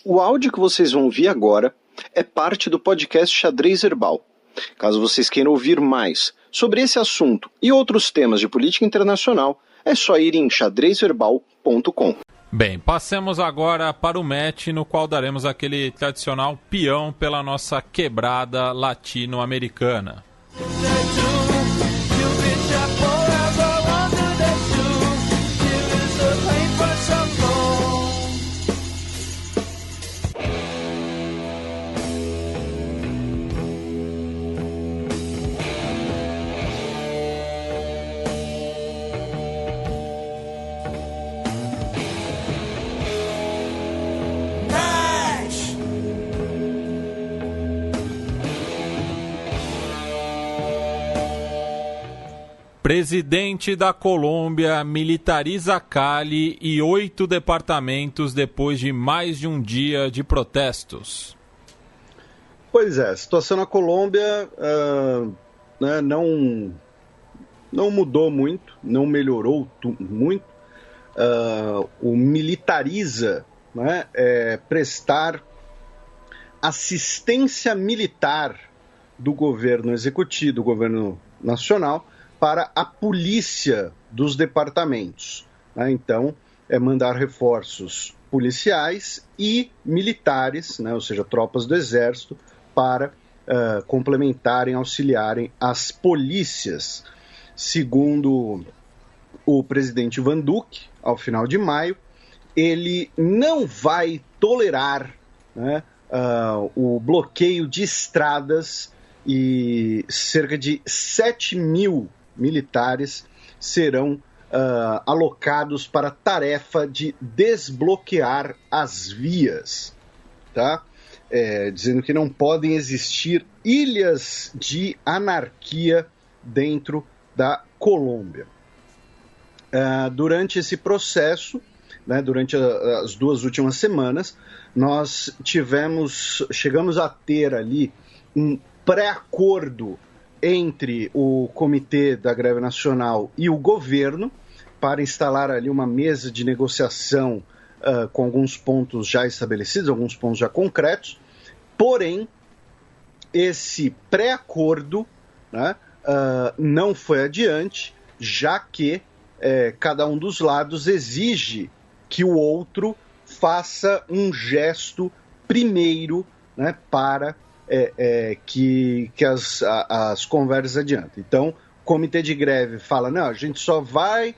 O áudio que vocês vão ouvir agora é parte do podcast Xadrez Verbal. Caso vocês queiram ouvir mais sobre esse assunto e outros temas de política internacional, é só ir em xadrezverbal.com. Bem, passemos agora para o match, no qual daremos aquele tradicional peão pela nossa quebrada latino-americana. Presidente da Colômbia militariza Cali e 8 departamentos depois de mais de um dia de protestos. Pois é, a situação na Colômbia não mudou muito, não melhorou muito. O militariza, né, é prestar assistência militar do governo executivo, do governo nacional, para a polícia dos departamentos, né? Então, é mandar reforços policiais e militares, né? Ou seja, tropas do exército, para complementarem, auxiliarem as polícias. Segundo o presidente Ivan Duque, ao final de maio, ele não vai tolerar, né, o bloqueio de estradas, e cerca de 7 mil militares serão alocados para a tarefa de desbloquear as vias, tá? Dizendo que não podem existir ilhas de anarquia dentro da Colômbia. Durante esse processo, né, durante as 2 últimas semanas, nós chegamos a ter ali um pré-acordo entre o Comitê da Greve Nacional e o governo para instalar ali uma mesa de negociação com alguns pontos já estabelecidos, alguns pontos já concretos. Porém, esse pré-acordo, né, não foi adiante, já que cada um dos lados exige que o outro faça um gesto primeiro, né, para que as conversas adiantem. Então, o comitê de greve fala, não, a gente só vai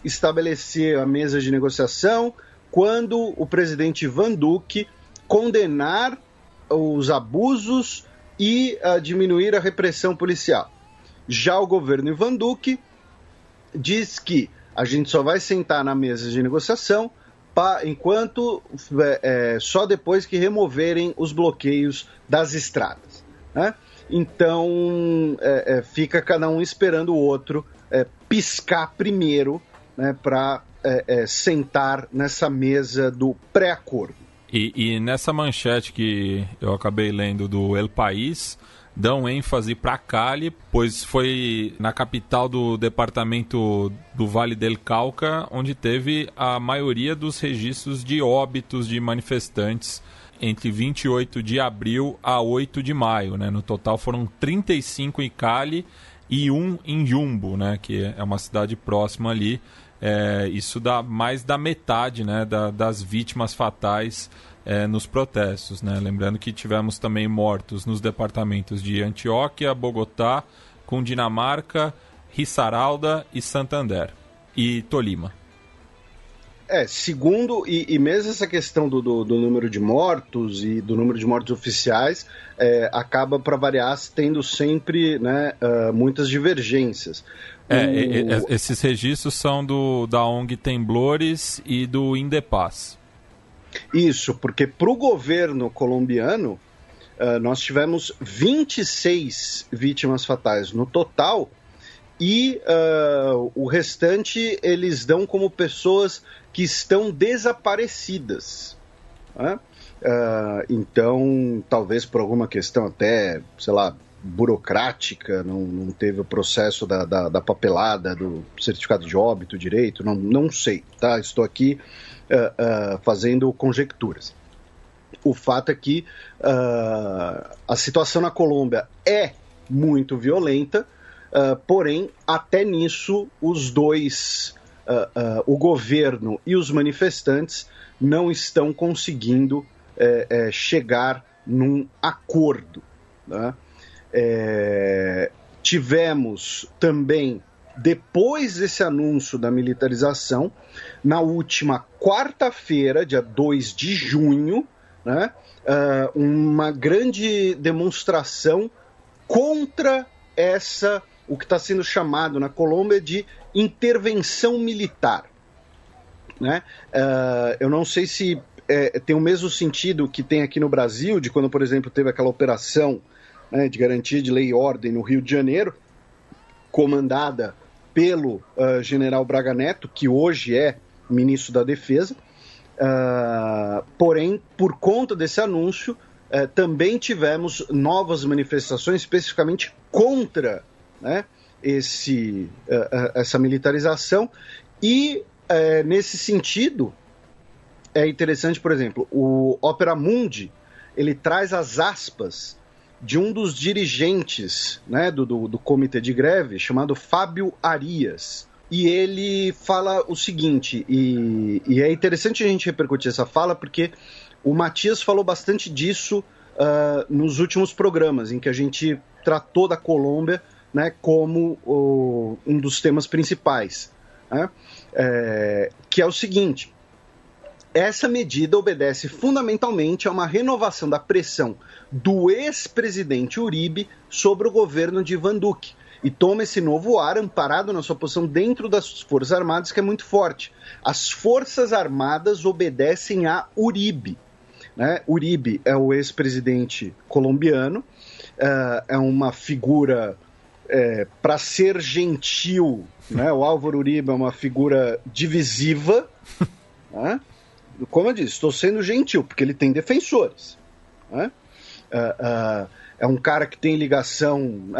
estabelecer a mesa de negociação quando o presidente Ivan Duque condenar os abusos e diminuir a repressão policial. Já o governo Ivan Duque diz que a gente só vai sentar na mesa de negociação só depois que removerem os bloqueios das estradas, né? Então, fica cada um esperando o outro piscar primeiro, né, para sentar nessa mesa do pré-acordo. E nessa manchete que eu acabei lendo do El País, dão ênfase para Cali, pois foi na capital do departamento do Vale del Cauca onde teve a maioria dos registros de óbitos de manifestantes entre 28 de abril a 8 de maio. Né? No total foram 35 em Cali e 1 em Yumbo, né? Que é uma cidade próxima ali. Isso dá mais da metade, né, das vítimas fatais nos protestos, né? Lembrando que tivemos também mortos nos departamentos de Antioquia, Bogotá, Cundinamarca, Risaralda e Santander e Tolima. Segundo, e mesmo essa questão do número de mortos e do número de mortos oficiais, acaba, para variar, tendo sempre, né, muitas divergências. Esses registros são da ONG Temblores e do Indepaz. Isso, porque para o governo colombiano, nós tivemos 26 vítimas fatais no total, e o restante eles dão como pessoas que estão desaparecidas, né? Então, talvez por alguma questão até, sei lá, burocrática, não teve o processo da papelada, do certificado de óbito direito, não sei, tá? Estou aqui fazendo conjecturas. O fato é que a situação na Colômbia é muito violenta, porém, até nisso, os dois, o governo e os manifestantes, não estão conseguindo chegar num acordo. Né? Tivemos também, depois desse anúncio da militarização, na última quarta-feira, dia 2 de junho, né, uma grande demonstração contra o que está sendo chamado na Colômbia de intervenção militar. Né? Eu não sei se tem o mesmo sentido que tem aqui no Brasil, de quando, por exemplo, teve aquela operação, né, de garantia de lei e ordem no Rio de Janeiro, comandada pelo general Braga Neto, que hoje é ministro da Defesa. Porém, por conta desse anúncio, também tivemos novas manifestações, especificamente contra, né, essa militarização. E, nesse sentido, é interessante, por exemplo, o Opera Mundi, ele traz as aspas de um dos dirigentes, né, do comitê de greve, chamado Fábio Arias. E ele fala o seguinte, e é interessante a gente repercutir essa fala, porque o Matias falou bastante disso nos últimos programas, em que a gente tratou da Colômbia, né, como um dos temas principais, né, que é o seguinte: essa medida obedece fundamentalmente a uma renovação da pressão do ex-presidente Uribe sobre o governo de Ivan Duque, e toma esse novo ar amparado na sua posição dentro das Forças Armadas, que é muito forte. As Forças Armadas obedecem a Uribe. Né? Uribe é o ex-presidente colombiano, é uma figura, para ser gentil, né? O Álvaro Uribe é uma figura divisiva, né? Como eu disse, estou sendo gentil, porque ele tem defensores. Né? É um cara que tem ligação,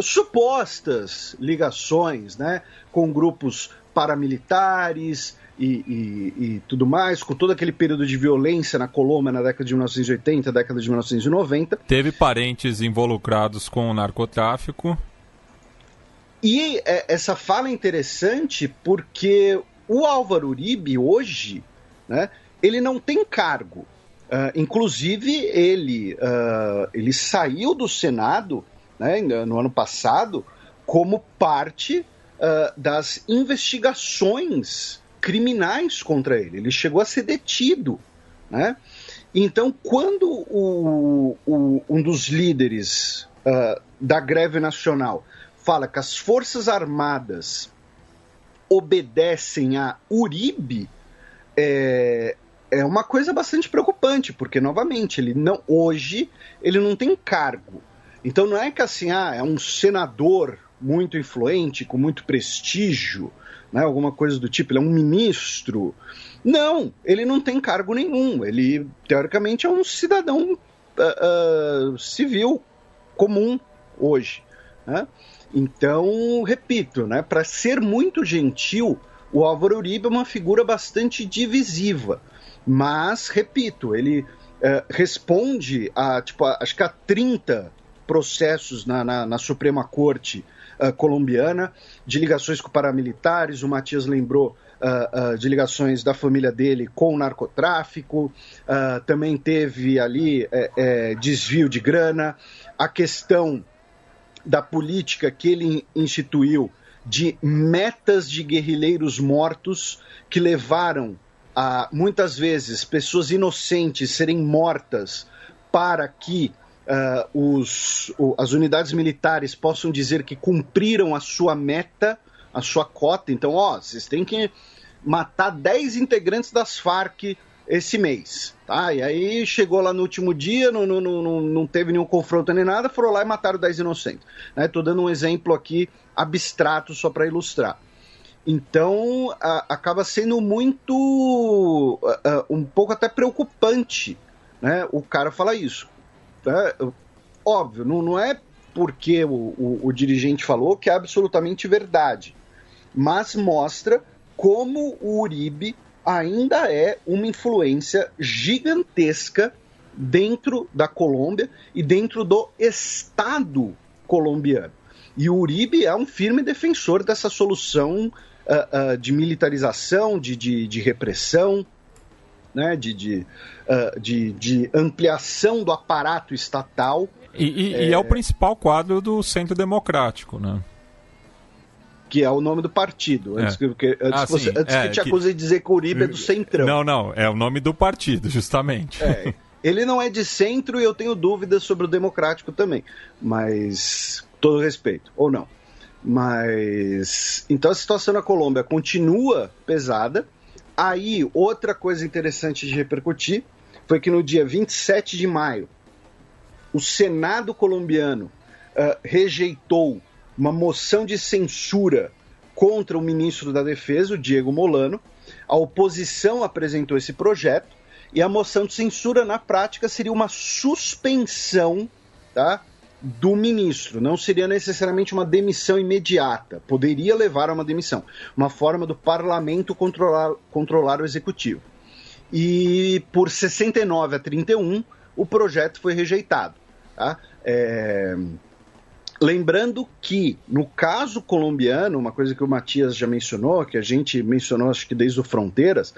supostas ligações, né, com grupos paramilitares e tudo mais, com todo aquele período de violência na Colômbia na década de 1980, década de 1990. Teve parentes involucrados com o narcotráfico. E essa fala é interessante porque o Álvaro Uribe hoje, né, ele não tem cargo. Inclusive, ele saiu do Senado, né, no ano passado, como parte das investigações criminais contra ele. Ele chegou a ser detido. Né? Então, quando um dos líderes da greve nacional fala que as Forças Armadas obedecem a Uribe, é uma coisa bastante preocupante, porque, novamente, hoje ele não tem cargo. Então não é que assim, é um senador muito influente, com muito prestígio, né, alguma coisa do tipo, ele é um ministro. Não, ele não tem cargo nenhum. Ele, teoricamente, é um cidadão civil comum hoje. Né? Então, repito, né, para ser muito gentil, o Álvaro Uribe é uma figura bastante divisiva. Mas, repito, ele responde acho que a 30 processos na Suprema Corte colombiana de ligações com paramilitares. O Matias lembrou de ligações da família dele com o narcotráfico. Também teve ali desvio de grana. A questão da política que ele instituiu de metas de guerrilheiros mortos que levaram a, muitas vezes, pessoas inocentes serem mortas para que as unidades militares possam dizer que cumpriram a sua meta, a sua cota. Então, vocês têm que matar 10 integrantes das Farc esse mês. Tá? E aí chegou lá no último dia, não teve nenhum confronto nem nada, foram lá e mataram 10 inocentes. Estou dando um exemplo aqui abstrato só para ilustrar. Então, acaba sendo muito, um pouco até preocupante, né, o cara falar isso. Óbvio, não é porque o dirigente falou que é absolutamente verdade, mas mostra como o Uribe ainda é uma influência gigantesca dentro da Colômbia e dentro do Estado colombiano. E o Uribe é um firme defensor dessa solução de militarização, de repressão, né, de ampliação do aparato estatal. E é o principal quadro do Centro Democrático, né? Que é o nome do partido. Antes que te acuse de dizer que o Uribe é do Centrão. Não, é o nome do partido, justamente. Ele não é de centro e eu tenho dúvidas sobre o Democrático também. Mas, todo respeito, ou não. Mas, então a situação na Colômbia continua pesada. Aí, outra coisa interessante de repercutir foi que no dia 27 de maio, o Senado colombiano rejeitou uma moção de censura contra o ministro da Defesa, o Diego Molano. A oposição apresentou esse projeto e a moção de censura, na prática, seria uma suspensão, tá, do ministro. Não seria necessariamente uma demissão imediata. Poderia levar a uma demissão. Uma forma do parlamento controlar o executivo. E por 69 a 31, o projeto foi rejeitado. Tá? Lembrando que, no caso colombiano, uma coisa que o Matias já mencionou, que a gente mencionou acho que desde o Fronteiras,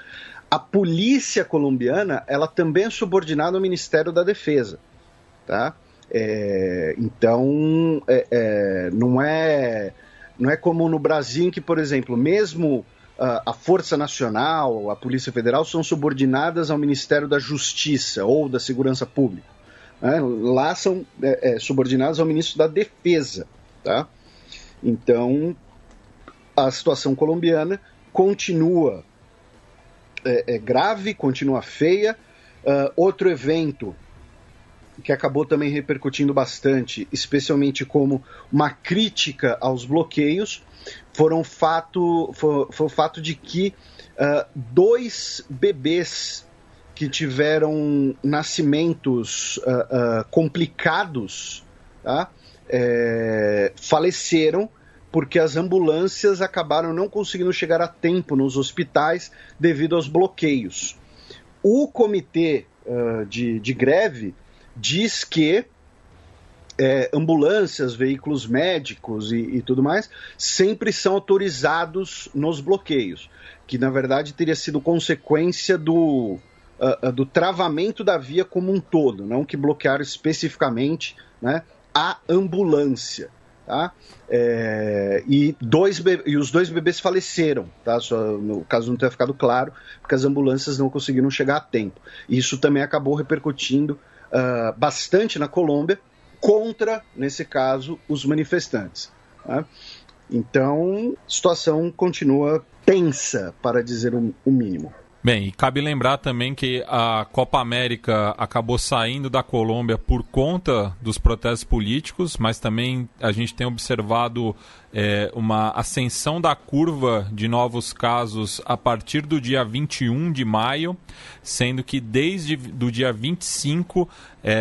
a polícia colombiana ela também é subordinada ao Ministério da Defesa. Tá? Então, não é como no Brasil, em que, por exemplo, mesmo a Força Nacional, a Polícia Federal, são subordinadas ao Ministério da Justiça ou da Segurança Pública. Lá são subordinadas ao Ministro da Defesa. Tá? Então, a situação colombiana continua grave, continua feia. Outro evento que acabou também repercutindo bastante, especialmente como uma crítica aos bloqueios, foi o fato de que 2 bebês que tiveram nascimentos complicados, tá, faleceram porque as ambulâncias acabaram não conseguindo chegar a tempo nos hospitais devido aos bloqueios. O comitê de greve diz que ambulâncias, veículos médicos e tudo mais sempre são autorizados nos bloqueios, que na verdade teria sido consequência do travamento da via como um todo, não que bloquearam especificamente, né, a ambulância. Tá? E os 2 bebês faleceram, tá? Só, no caso não tenha ficado claro, porque as ambulâncias não conseguiram chegar a tempo. Isso também acabou repercutindo bastante na Colômbia contra, nesse caso, os manifestantes. Tá? Então, a situação continua tensa, para dizer o mínimo. Bem, e cabe lembrar também que a Copa América acabou saindo da Colômbia por conta dos protestos políticos, mas também a gente tem observado uma ascensão da curva de novos casos a partir do dia 21 de maio, sendo que desde o dia 25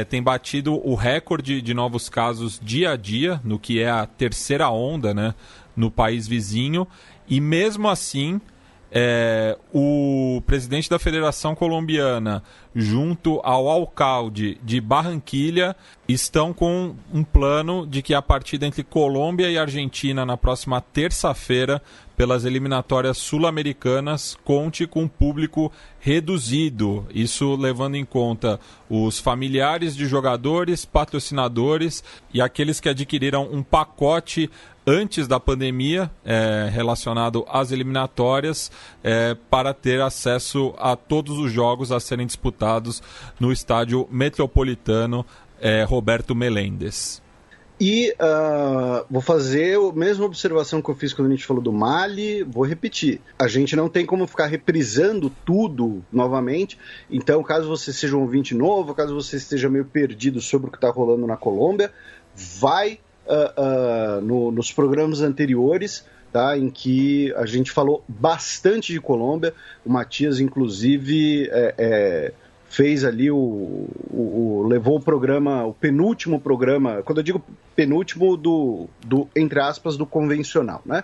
tem batido o recorde de novos casos dia a dia, no que é a terceira onda, né, no país vizinho, e mesmo assim o presidente da Federação Colombiana, junto ao alcalde de Barranquilla, estão com um plano de que a partida entre Colômbia e Argentina na próxima terça-feira, pelas eliminatórias sul-americanas, conte com um público reduzido. Isso levando em conta os familiares de jogadores, patrocinadores e aqueles que adquiriram um pacote antes da pandemia, relacionado às eliminatórias, para ter acesso a todos os jogos a serem disputados no estádio Metropolitano Roberto Meléndez. E vou fazer a mesma observação que eu fiz quando a gente falou do Mali, vou repetir. A gente não tem como ficar reprisando tudo novamente, então caso você seja um ouvinte novo, caso você esteja meio perdido sobre o que está rolando na Colômbia, vai nos programas anteriores, tá, em que a gente falou bastante de Colômbia. O Matias, inclusive, fez ali levou o programa, o penúltimo programa, quando eu digo penúltimo do entre aspas, do convencional, né?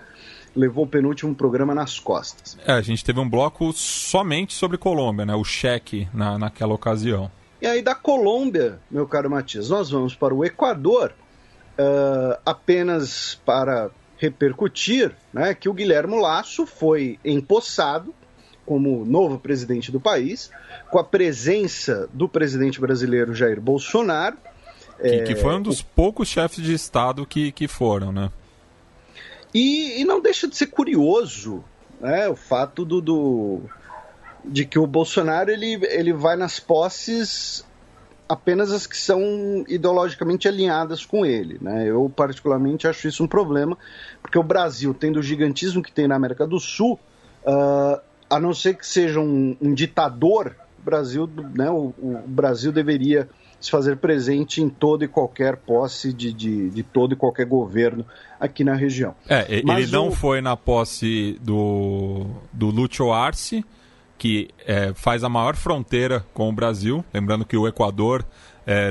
Levou o penúltimo programa nas costas. A gente teve um bloco somente sobre Colômbia, né? O cheque naquela ocasião. E aí da Colômbia, meu caro Matias, nós vamos para o Equador, apenas para repercutir, né, que o Guilherme Lasso foi empossado como novo presidente do país, com a presença do presidente brasileiro Jair Bolsonaro. Que foi um dos poucos chefes de Estado que foram, né? E não deixa de ser curioso, né, o fato de que o Bolsonaro ele vai nas posses apenas as que são ideologicamente alinhadas com ele, né? Eu particularmente acho isso um problema, porque o Brasil, tendo o gigantismo que tem na América do Sul, a não ser que seja um ditador, o Brasil, né, o Brasil deveria se fazer presente em toda e qualquer posse de todo e qualquer governo aqui na região. Ele não foi na posse do Lúcio Arce, que faz a maior fronteira com o Brasil, lembrando que o Equador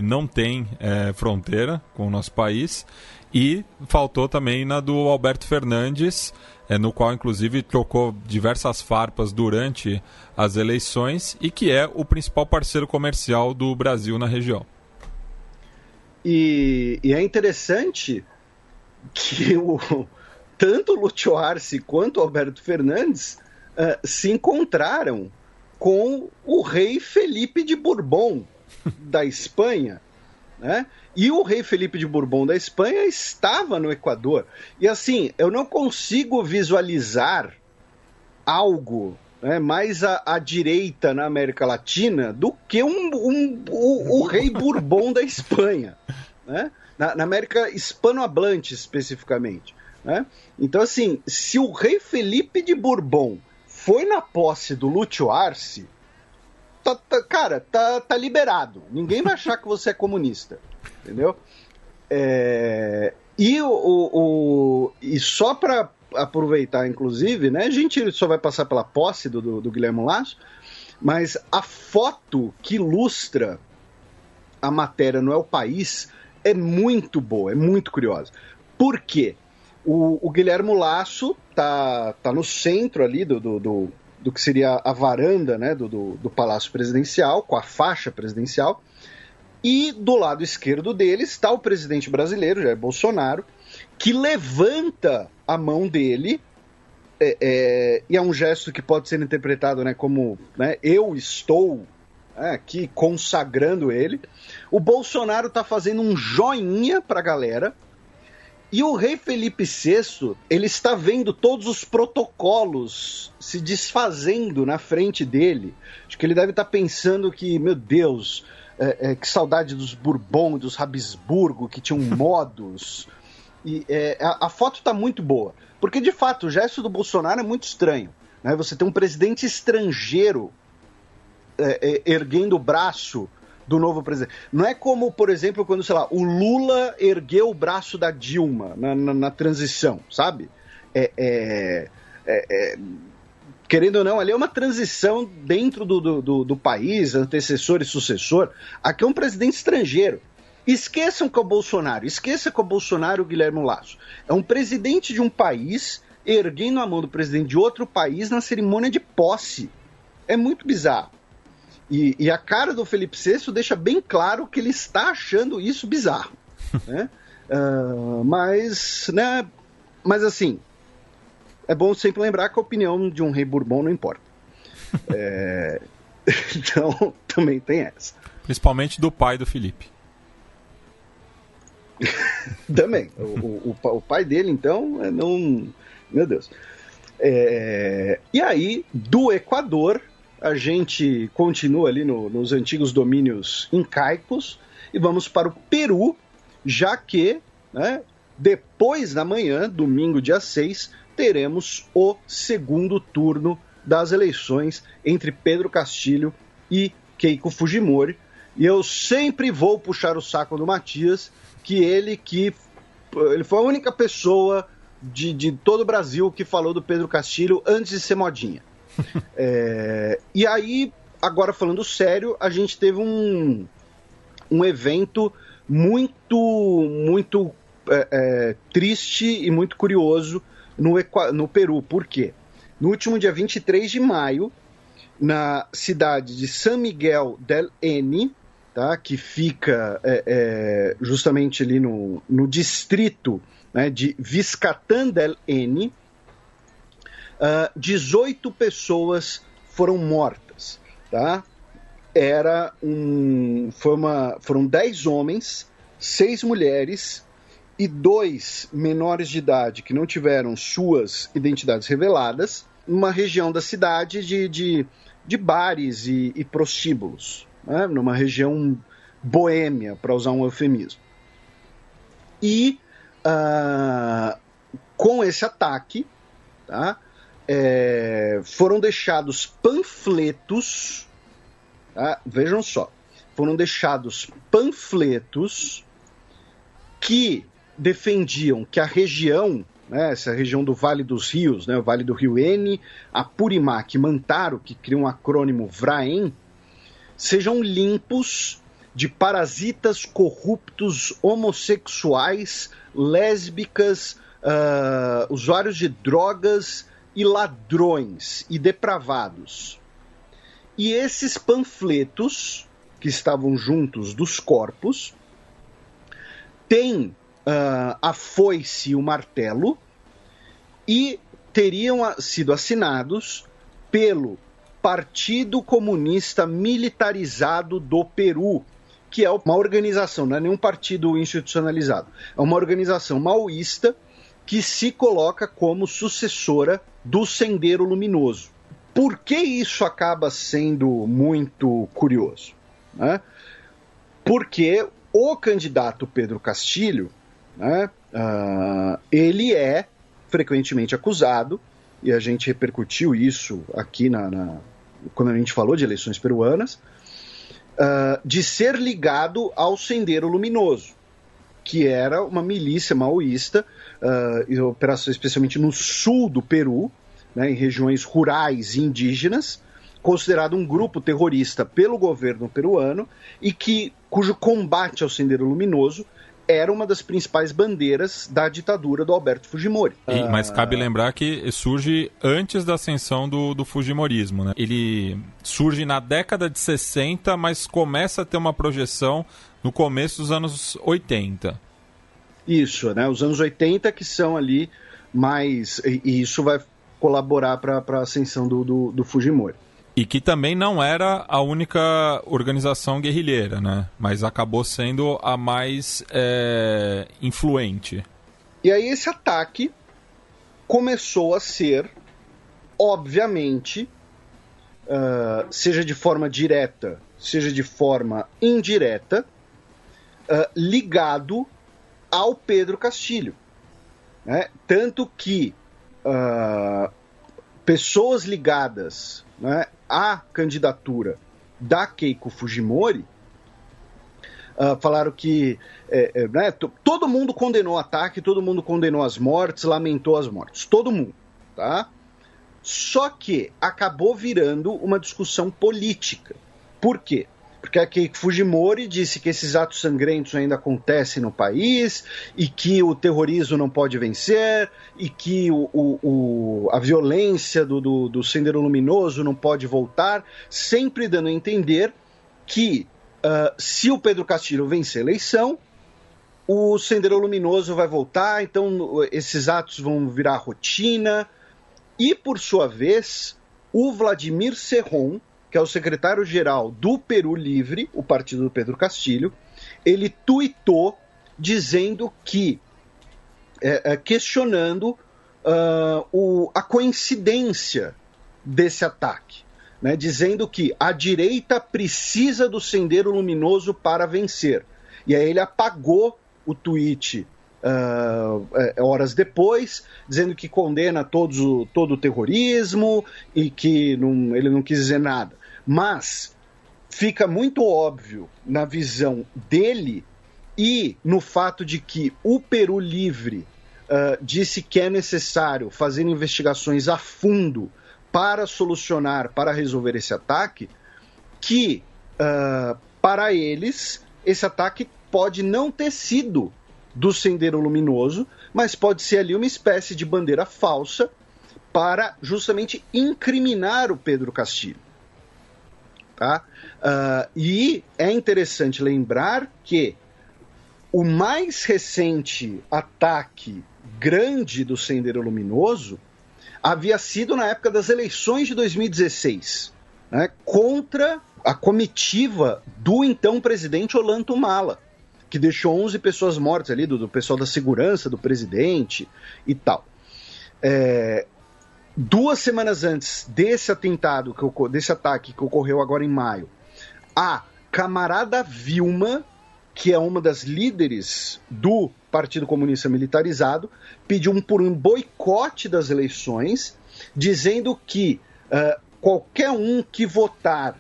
não tem fronteira com o nosso país, e faltou também na do Alberto Fernandes, no qual inclusive trocou diversas farpas durante as eleições e que é o principal parceiro comercial do Brasil na região. E é interessante que tanto o Lúcio Arce quanto o Alberto Fernandes se encontraram com o rei Felipe de Bourbon da Espanha, né? E o rei Felipe de Bourbon da Espanha estava no Equador. E assim, eu não consigo visualizar algo, né, mais à direita na América Latina do que o rei Bourbon da Espanha, né? Na América hispanohablante especificamente, né? Então assim, se o rei Felipe de Bourbon foi na posse do Lúcio Arce, cara, tá liberado. Ninguém vai achar que você é comunista, entendeu? E só para aproveitar, inclusive, né, a gente só vai passar pela posse do Guilherme Lasso, mas a foto que ilustra a matéria no El País é muito boa, é muito curiosa. Por quê? O Guilherme Lasso tá no centro ali do que seria a varanda, né, do Palácio Presidencial, com a faixa presidencial, e do lado esquerdo dele está o presidente brasileiro, Jair Bolsonaro, que levanta a mão dele, e é um gesto que pode ser interpretado, né, como, né, eu estou aqui consagrando ele. O Bolsonaro está fazendo um joinha para a galera, e o rei Felipe VI, ele está vendo todos os protocolos se desfazendo na frente dele. Acho que ele deve estar pensando que, meu Deus, que saudade dos Bourbon, dos Habsburgo, que tinham modos. E a foto está muito boa, porque de fato o gesto do Bolsonaro é muito estranho, né? Você tem um presidente estrangeiro erguendo o braço do novo presidente. Não é como, por exemplo, quando, sei lá, o Lula ergueu o braço da Dilma na transição, sabe? Querendo ou não, ali é uma transição dentro do país, antecessor e sucessor. Aqui é um presidente estrangeiro. Esqueçam que é o Bolsonaro, esqueça que é o Bolsonaro, o Guilherme Lasso. É um presidente de um país erguendo a mão do presidente de outro país na cerimônia de posse. É muito bizarro. E a cara do Felipe VI deixa bem claro que ele está achando isso bizarro, né? Mas assim, é bom sempre lembrar que a opinião de um rei Bourbon não importa. Então, também tem essa. Principalmente do pai do Felipe. Também. O pai dele, então, não... Meu Deus. E aí, do Equador, a gente continua ali nos antigos domínios incaicos e vamos para o Peru, já que, né, depois da manhã, domingo dia 6, teremos o segundo turno das eleições entre Pedro Castilho e Keiko Fujimori. E eu sempre vou puxar o saco do Matias, que ele foi a única pessoa de todo o Brasil que falou do Pedro Castilho antes de ser modinha. E aí, agora falando sério, a gente teve um evento muito triste e muito curioso no Peru. Por quê? No último dia 23 de maio, na cidade de San Miguel del Eni, tá? Que fica justamente ali no distrito, né, de Viscatán del N, 18 pessoas foram mortas, tá? Foram 10 homens, 6 mulheres e 2 menores de idade que não tiveram suas identidades reveladas, numa região da cidade de bares e prostíbulos, né? Numa região boêmia, para usar um eufemismo. E com esse ataque, tá, foram deixados panfletos, tá? Vejam só, foram deixados panfletos que defendiam que a região, né, essa região do Vale dos Rios, né, o Vale do Rio N, Apurímac e Mantaro, que cria um acrônimo VRAEM, sejam limpos de parasitas corruptos, homossexuais, lésbicas, usuários de drogas e ladrões e depravados. E esses panfletos que estavam juntos dos corpos têm a foice e o martelo e teriam sido assinados pelo Partido Comunista Militarizado do Peru, que é uma organização, não é nenhum partido institucionalizado, é uma organização maoísta que se coloca como sucessora do Sendero Luminoso. Por que isso acaba sendo muito curioso, né? Porque o candidato Pedro Castilho, né, ele é frequentemente acusado, e a gente repercutiu isso aqui quando a gente falou de eleições peruanas, de ser ligado ao Sendero Luminoso, que era uma milícia maoísta, operação especialmente no sul do Peru, né, em regiões rurais e indígenas, considerado um grupo terrorista pelo governo peruano e cujo combate ao Sendero Luminoso era uma das principais bandeiras da ditadura do Alberto Fujimori. Mas cabe lembrar que surge antes da ascensão do Fujimorismo, né? Ele surge na década de 60, mas começa a ter uma projeção no começo dos anos 80. Isso, né? Os anos 80 que são ali mais... E isso vai colaborar para a ascensão do Fujimori. E que também não era a única organização guerrilheira, né? Mas acabou sendo a mais influente. E aí esse ataque começou a ser, obviamente, seja de forma direta, seja de forma indireta, ligado ao Pedro Castilho, né? Tanto que pessoas ligadas, né, à candidatura da Keiko Fujimori falaram que né, todo mundo condenou o ataque, todo mundo condenou as mortes, lamentou as mortes, todo mundo, tá? Só que acabou virando uma discussão política. Por quê? Porque a Keiko Fujimori disse que esses atos sangrentos ainda acontecem no país e que o terrorismo não pode vencer e que a violência do Sendero Luminoso não pode voltar, sempre dando a entender que se o Pedro Castilho vencer a eleição, o Sendero Luminoso vai voltar, então esses atos vão virar rotina. E, por sua vez, o Vladimir Cerrón, que é o secretário-geral do Peru Livre, o partido do Pedro Castilho, ele tuitou dizendo que, questionando a coincidência desse ataque, né, dizendo que a direita precisa do Sendero Luminoso para vencer. E aí ele apagou o tweet horas depois, dizendo que condena todo o terrorismo e que ele não quis dizer nada. Mas fica muito óbvio na visão dele e no fato de que o Peru Livre disse que é necessário fazer investigações a fundo para solucionar, para resolver esse ataque, que para eles esse ataque pode não ter sido do Sendero Luminoso, mas pode ser ali uma espécie de bandeira falsa para justamente incriminar o Pedro Castilho. Tá? E é interessante lembrar que o mais recente ataque grande do Sendero Luminoso havia sido na época das eleições de 2016, né, contra a comitiva do então presidente Ollantaytamala, que deixou 11 pessoas mortas ali, do pessoal da segurança do presidente e tal. 2 semanas antes desse atentado, desse ataque que ocorreu agora em maio, a camarada Vilma, que é uma das líderes do Partido Comunista Militarizado, pediu por um boicote das eleições, dizendo que qualquer um que votar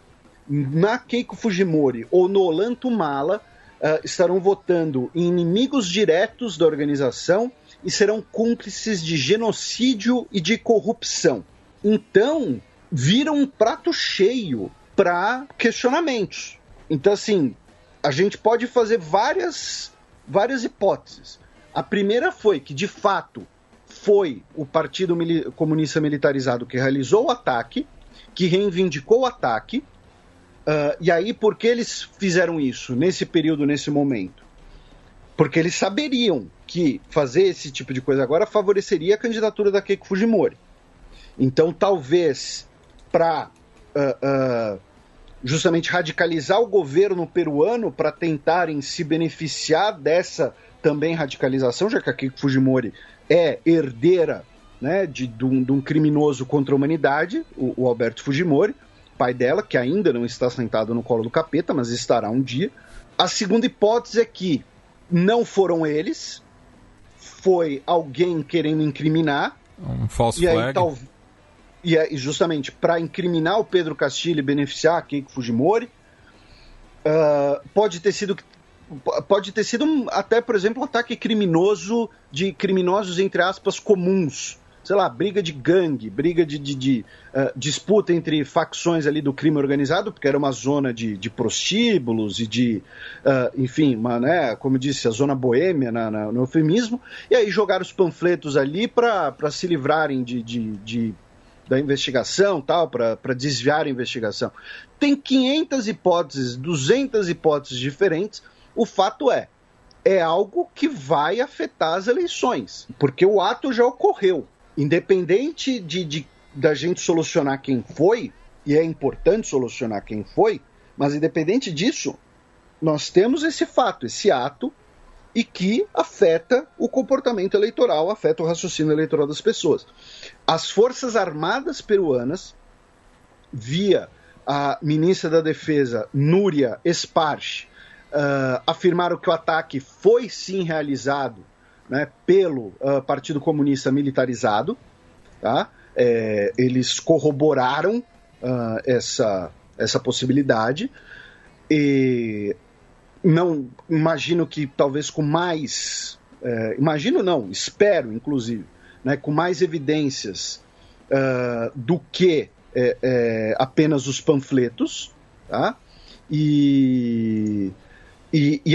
na Keiko Fujimori ou no Ollantaytamala estarão votando em inimigos diretos da organização e serão cúmplices de genocídio e de corrupção. Então, viram um prato cheio para questionamentos. Então, assim, a gente pode fazer várias hipóteses. A primeira foi que, de fato, foi o Partido Comunista Militarizado que realizou o ataque, que reivindicou o ataque. E aí, por que eles fizeram isso nesse período, nesse momento? Porque eles saberiam que fazer esse tipo de coisa agora favoreceria a candidatura da Keiko Fujimori. Então, talvez, para justamente radicalizar o governo peruano, para tentarem se beneficiar dessa também radicalização, já que a Keiko Fujimori é herdeira, né, de um criminoso contra a humanidade, o Alberto Fujimori, pai dela, que ainda não está sentado no colo do capeta, mas estará um dia. A segunda hipótese é que não foram eles, foi alguém querendo incriminar. Um false flag. E justamente para incriminar o Pedro Castilho e beneficiar a Keiko Fujimori. Pode ter sido até, por exemplo, um ataque criminoso de criminosos, entre aspas, comuns. Sei lá, briga de gangue, briga de disputa entre facções ali do crime organizado, porque era uma zona de prostíbulos e de, enfim, né, como eu disse, a zona boêmia no eufemismo, e aí jogaram os panfletos ali para se livrarem da investigação, tal, para desviar a investigação. Tem 500 hipóteses, 200 hipóteses diferentes. O fato é algo que vai afetar as eleições, porque o ato já ocorreu. Independente da gente solucionar quem foi, e é importante solucionar quem foi, mas independente disso, nós temos esse fato, esse ato, e que afeta o comportamento eleitoral, afeta o raciocínio eleitoral das pessoas. As Forças Armadas peruanas, via a ministra da Defesa, Núria Esparche, afirmaram que o ataque foi sim realizado, né, pelo Partido Comunista Militarizado, tá? Eles corroboraram essa possibilidade, e não imagino que talvez com mais, espero inclusive, né, com mais evidências do que apenas os panfletos, tá? E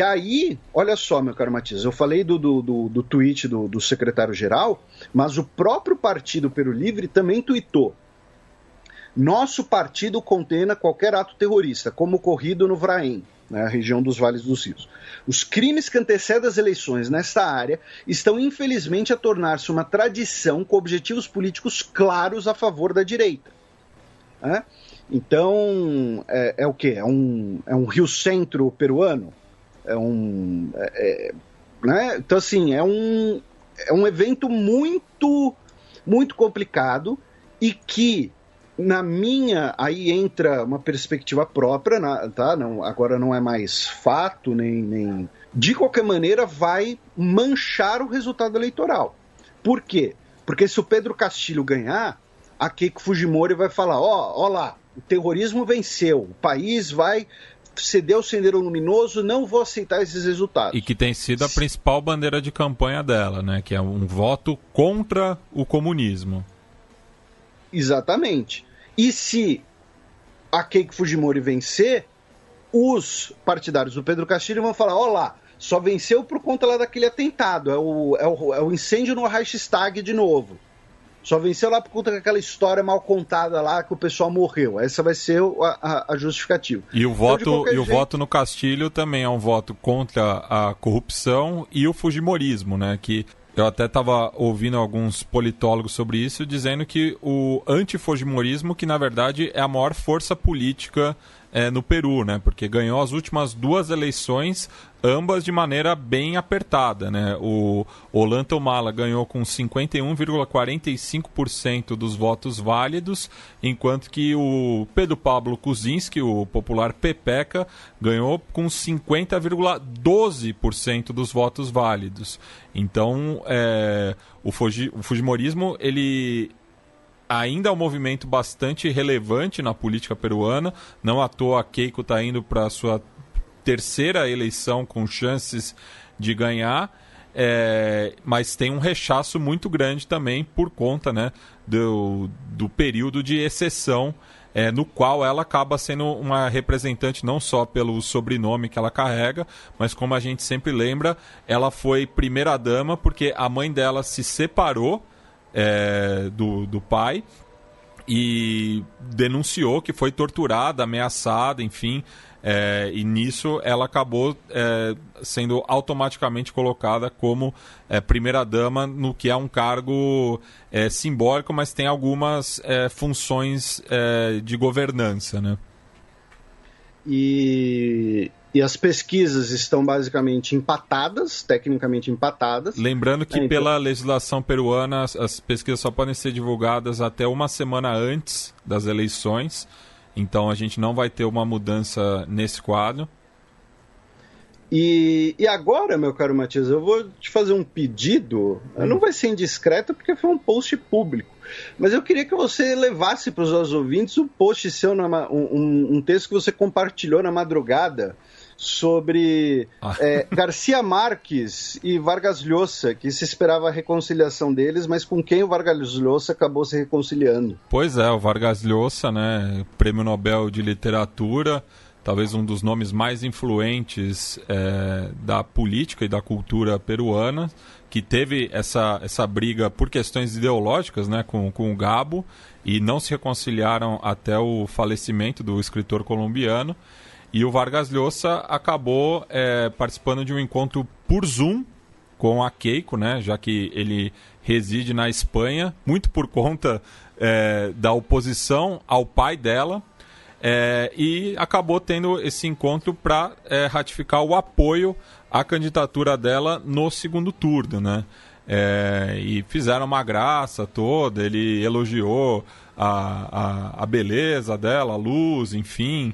aí, olha só, meu caro Matias, eu falei do tweet do secretário-geral, mas o próprio Partido Peru Livre também tuitou: nosso partido condena qualquer ato terrorista, como ocorrido no Vraém, né, a região dos Vales dos Rios. Os crimes que antecedem as eleições nesta área estão, infelizmente, a tornar-se uma tradição com objetivos políticos claros a favor da direita. Né? Então, é o quê? É um Rio Centro peruano? Né? Então, assim, é um evento muito, muito complicado e que, na minha, aí entra uma perspectiva própria, tá? Agora não é mais fato, nem... De qualquer maneira, vai manchar o resultado eleitoral. Por quê? Porque se o Pedro Castilho ganhar, a Keiko Fujimori vai falar: ó lá, o terrorismo venceu, o país vai ceder o Sendero Luminoso, não vou aceitar esses resultados. E que tem sido a principal bandeira de campanha dela, né? Que é um voto contra o comunismo. Exatamente. E se a Keiko Fujimori vencer, os partidários do Pedro Castilho vão falar: ó lá, só venceu por conta lá daquele atentado, é o incêndio no Reichstag de novo. Só venceu lá por conta daquela história mal contada lá que o pessoal morreu. Essa vai ser a justificativa. E o voto no Castilho também é um voto contra a corrupção e o fujimorismo, né? Que eu até estava ouvindo alguns politólogos sobre isso, dizendo que o antifujimorismo, que na verdade é a maior força política no Peru, né? Porque ganhou as últimas 2 eleições, ambas de maneira bem apertada, né? O Ollanta Humala ganhou com 51,45% dos votos válidos, enquanto que o Pedro Pablo Kuczynski, o popular Pepeca, ganhou com 50,12% dos votos válidos. Então, o fujimorismo, ele ainda é um movimento bastante relevante na política peruana. Não à toa a Keiko está indo para a sua 3ª eleição com chances de ganhar, mas tem um rechaço muito grande também por conta, né, do período de exceção, no qual ela acaba sendo uma representante não só pelo sobrenome que ela carrega, mas como a gente sempre lembra, ela foi primeira-dama porque a mãe dela se separou do pai e denunciou que foi torturada, ameaçada, enfim, e nisso ela acabou sendo automaticamente colocada como primeira-dama, no que é um cargo simbólico, mas tem algumas funções de governança, né? E as pesquisas estão basicamente empatadas, tecnicamente empatadas. Lembrando que pela legislação peruana, as pesquisas só podem ser divulgadas até uma semana antes das eleições. Então a gente não vai ter uma mudança nesse quadro. E agora, meu caro Matias, eu vou te fazer um pedido. Não vai ser indiscreto porque foi um post público. Mas eu queria que você levasse para os nossos ouvintes um post seu, um texto que você compartilhou na madrugada sobre Garcia Marques e Vargas Llosa, que se esperava a reconciliação deles, mas com quem o Vargas Llosa acabou se reconciliando. Pois é, o Vargas Llosa, né, Prêmio Nobel de Literatura, talvez um dos nomes mais influentes da política e da cultura peruana, que teve essa briga por questões ideológicas, né, com o Gabo, e não se reconciliaram até o falecimento do escritor colombiano. E o Vargas Llosa acabou participando de um encontro por Zoom com a Keiko, né, já que ele reside na Espanha, muito por conta da oposição ao pai dela, e acabou tendo esse encontro para ratificar o apoio à candidatura dela no segundo turno, né? E fizeram uma graça toda, ele elogiou a beleza dela, a luz, enfim.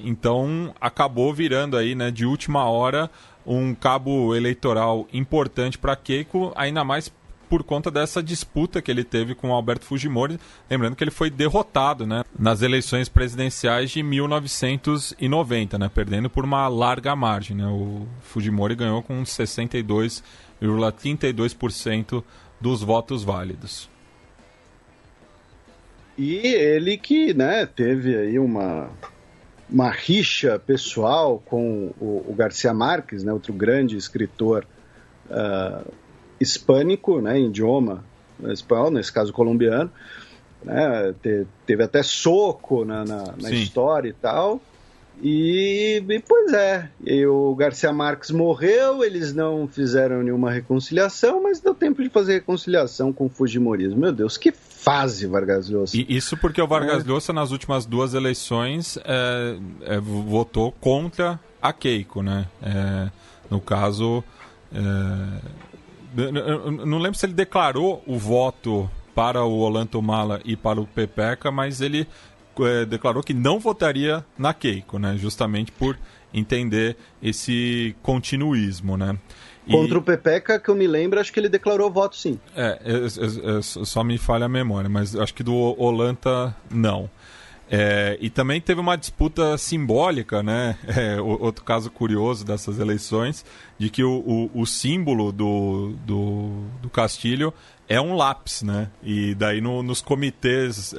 Então acabou virando aí, né, de última hora um cabo eleitoral importante para Keiko, ainda mais por conta dessa disputa que ele teve com o Alberto Fujimori, lembrando que ele foi derrotado, né, nas eleições presidenciais de 1990, né, perdendo por uma larga margem, né. O Fujimori ganhou com 62,32% dos votos válidos. E ele que, né, teve aí uma rixa pessoal com o Garcia Marques, né, outro grande escritor hispânico, né, em idioma espanhol, nesse caso colombiano, né, teve até soco na história e tal. E pois e o Garcia Marques morreu, eles não fizeram nenhuma reconciliação, mas deu tempo de fazer reconciliação com o Fujimorismo. Meu Deus, que fase, Vargas Llosa. Isso porque o Vargas Llosa, nas últimas 2 eleições, votou contra a Keiko, né? No caso, não lembro se ele declarou o voto para o Ollanta Humala e para o Pepeca, mas ele declarou que não votaria na Keiko, né? Justamente por entender esse continuismo, né? Contra o Pepeca, que eu me lembro, acho que ele declarou voto, sim. Só me falha a memória, mas acho que do Ollanta, não. E também teve uma disputa simbólica, né? Outro caso curioso dessas eleições, de que o símbolo do Castilho é um lápis, né? E daí nos comitês,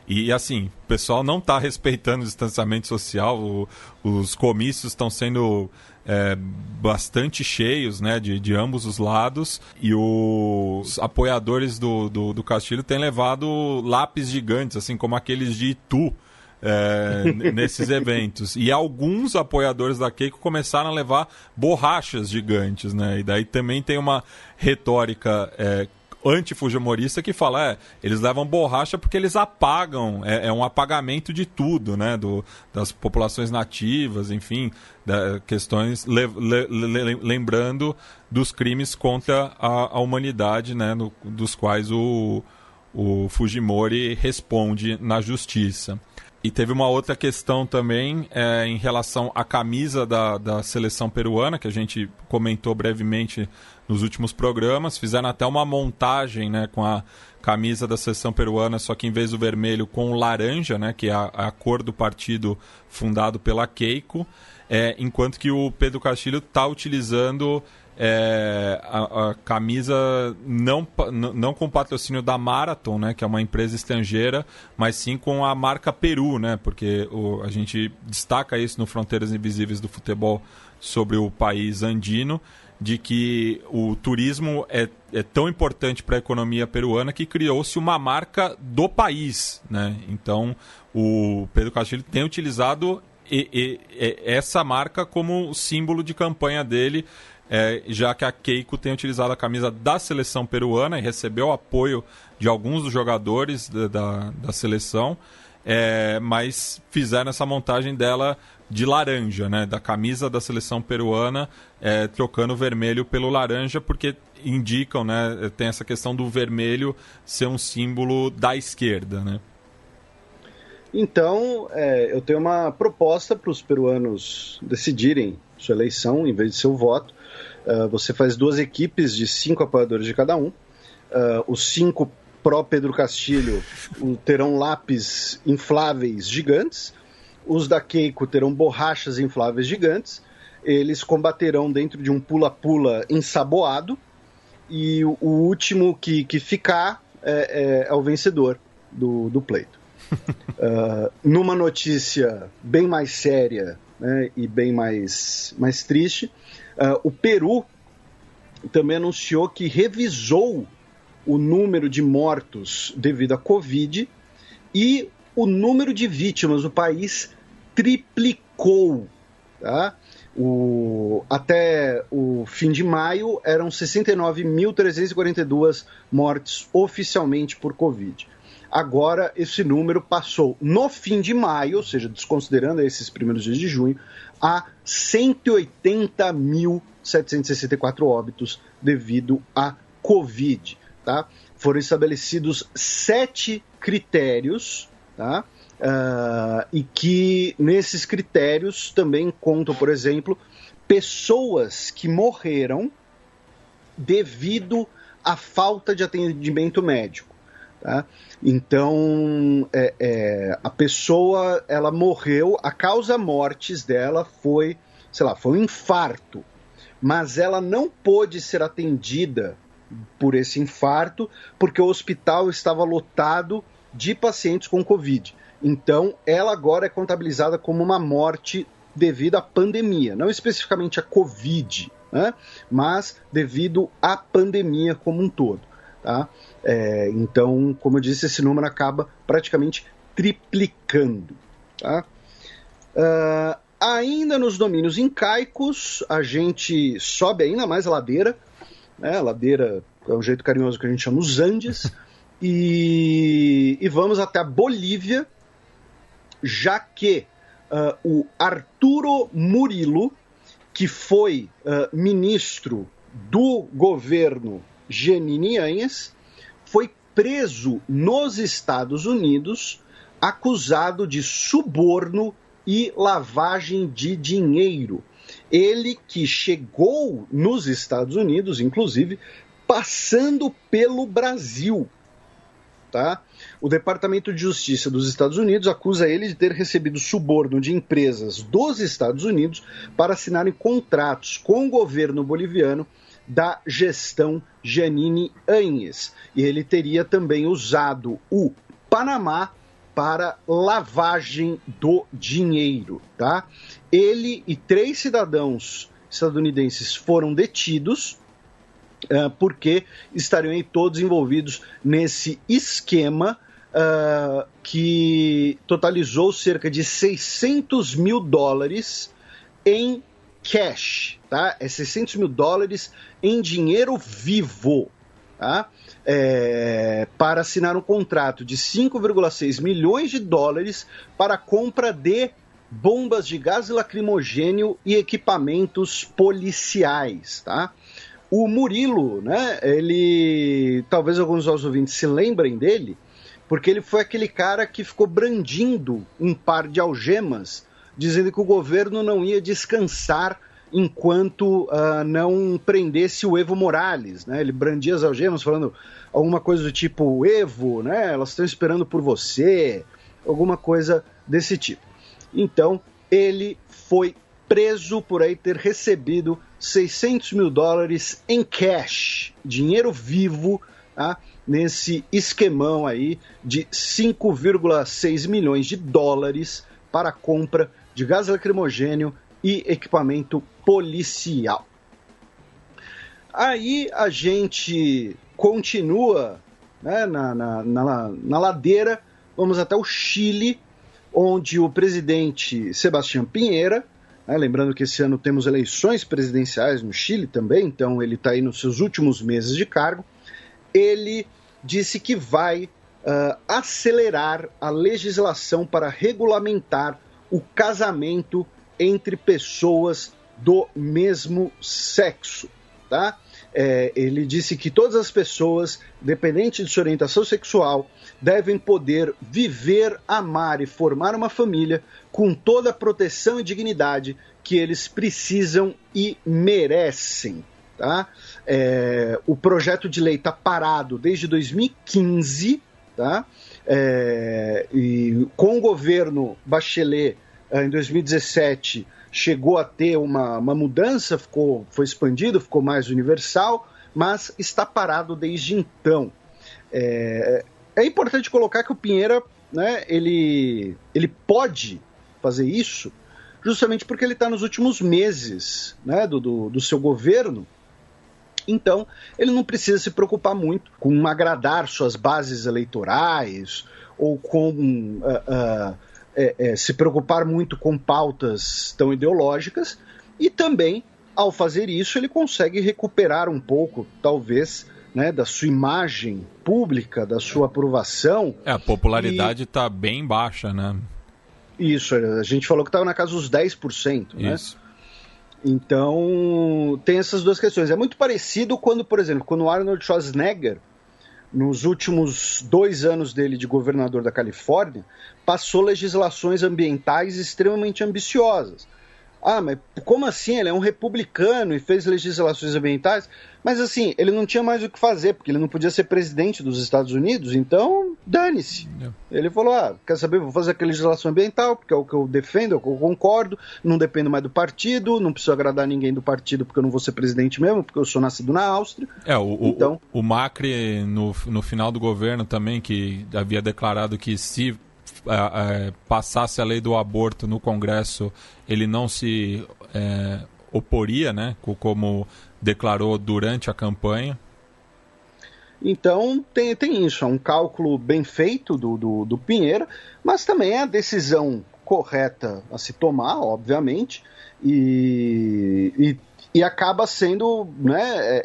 e assim, o pessoal não está respeitando o distanciamento social, os comícios estão sendo bastante cheios, né, de ambos os lados, e os apoiadores do Castilho têm levado lápis gigantes, assim como aqueles de Itu, nesses eventos. E alguns apoiadores da Keiko começaram a levar borrachas gigantes, né? E daí também tem uma retórica anti-fujimorista que fala, eles levam borracha porque eles apagam, é um apagamento de tudo, né? Das populações nativas, enfim, questões lembrando dos crimes contra a humanidade, né? Dos quais o Fujimori responde na justiça. E teve uma outra questão também em relação à camisa da seleção peruana, que a gente comentou brevemente nos últimos programas. Fizeram até uma montagem, né, com a camisa da seleção peruana, só que em vez do vermelho com o laranja, né, que é a cor do partido fundado pela Keiko, enquanto que o Pedro Castilho está utilizando a camisa não com patrocínio da Marathon, né, que é uma empresa estrangeira, mas sim com a marca Peru, né, porque a gente destaca isso no Fronteiras Invisíveis do Futebol sobre o país andino, de que o turismo é tão importante para a economia peruana que criou-se uma marca do país, né? Então o Pedro Castilho tem utilizado essa marca como símbolo de campanha dele, já que a Keiko tem utilizado a camisa da seleção peruana e recebeu apoio de alguns dos jogadores da seleção, mas fizeram essa montagem dela de laranja, né, da camisa da seleção peruana, trocando o vermelho pelo laranja, porque indicam, né, tem essa questão do vermelho ser um símbolo da esquerda, né? Então, eu tenho uma proposta para os peruanos decidirem sua eleição em vez de seu voto. Você faz 2 equipes de 5 apoiadores de cada um. Os 5 pró-Pedro Castilho terão lápis infláveis gigantes. Os da Keiko terão borrachas infláveis gigantes. Eles combaterão dentro de um pula-pula ensaboado. E o último que ficar é o vencedor do pleito. Numa notícia bem mais séria, né, e bem mais triste, o Peru também anunciou que revisou o número de mortos devido à Covid e o número de vítimas do país triplicou. Tá? Até o fim de maio eram 69.342 mortes oficialmente por Covid. Agora, esse número passou, no fim de maio, ou seja, desconsiderando esses primeiros dias de junho, a 180.764 óbitos devido à Covid. Tá? Foram estabelecidos 7 critérios, tá? E que nesses critérios também contam, por exemplo, pessoas que morreram devido à falta de atendimento médico. Tá? Então, a pessoa, ela morreu, a causa mortis dela foi um infarto, mas ela não pôde ser atendida por esse infarto porque o hospital estava lotado de pacientes com Covid. Então, ela agora é contabilizada como uma morte devido à pandemia, não especificamente a Covid, né? Mas devido à pandemia como um todo. Tá? Então, como eu disse, esse número acaba praticamente triplicando. Tá? Ainda nos domínios incaicos, a gente sobe ainda mais a ladeira, né? Ladeira é um jeito carinhoso que a gente chama os Andes, e vamos até a Bolívia, já que o Arturo Murilo, que foi ministro do governo Jeanine Áñez, foi preso nos Estados Unidos acusado de suborno e lavagem de dinheiro. Ele que chegou nos Estados Unidos, inclusive, passando pelo Brasil. Tá? O Departamento de Justiça dos Estados Unidos acusa ele de ter recebido suborno de empresas dos Estados Unidos para assinarem contratos com o governo boliviano da gestão Jeanine Áñez. E ele teria também usado o Panamá para lavagem do dinheiro, tá? Ele e 3 cidadãos estadunidenses foram detidos porque estariam aí todos envolvidos nesse esquema que totalizou cerca de $600 mil em cash, tá? É $600 mil em dinheiro vivo, tá? Para assinar um contrato de $5,6 milhões para a compra de bombas de gás lacrimogêneo e equipamentos policiais, tá? O Murilo, né, ele, talvez alguns dos ouvintes se lembrem dele, porque ele foi aquele cara que ficou brandindo um par de algemas, dizendo que o governo não ia descansar enquanto não prendesse o Evo Morales, né? Ele brandia as algemas falando alguma coisa do tipo, Evo, né, elas estão esperando por você, alguma coisa desse tipo. Então, ele foi preso por aí ter recebido $600 mil em cash, dinheiro vivo, tá? Nesse esquemão aí de $5,6 milhões para a compra de gás lacrimogênio e equipamento policial. Aí a gente continua, né, na ladeira, vamos até o Chile, onde o presidente Sebastián Piñera, né, lembrando que esse ano temos eleições presidenciais no Chile também, então ele está aí nos seus últimos meses de cargo, ele disse que vai acelerar a legislação para regulamentar o casamento entre pessoas do mesmo sexo, tá? Ele disse que todas as pessoas, independente de sua orientação sexual, devem poder viver, amar e formar uma família com toda a proteção e dignidade que eles precisam e merecem, tá? O projeto de lei está parado desde 2015, tá? E com o governo Bachelet, em 2017, chegou a ter uma mudança, foi expandido, ficou mais universal, mas está parado desde então. É importante colocar que o Piñera, né, ele pode fazer isso justamente porque ele está nos últimos meses, né, do seu governo. Então, ele não precisa se preocupar muito com agradar suas bases eleitorais ou com se preocupar muito com pautas tão ideológicas, e também, ao fazer isso, ele consegue recuperar um pouco, talvez, né, da sua imagem pública, da sua aprovação. A popularidade está bem baixa, né? Isso, a gente falou que estava na casa dos 10%, né? Isso. Então, tem essas duas questões. É muito parecido quando, por exemplo, quando o Arnold Schwarzenegger, nos últimos 2 anos dele de governador da Califórnia, passou legislações ambientais extremamente ambiciosas. Ah, mas como assim? Ele é um republicano e fez legislações ambientais? Mas assim, ele não tinha mais o que fazer, porque ele não podia ser presidente dos Estados Unidos, então dane-se. Ele falou, quer saber, vou fazer aquela legislação ambiental, porque é o que eu defendo, é o que eu concordo, não dependo mais do partido, não preciso agradar ninguém do partido, porque eu não vou ser presidente mesmo, porque eu sou nascido na Áustria. O Macri, no final do governo também, que havia declarado que se passasse a lei do aborto no Congresso, ele não se oporia, né, como declarou durante a campanha. Então tem isso, é um cálculo bem feito do Piñera, mas também é a decisão correta a se tomar, obviamente, e acaba sendo, né,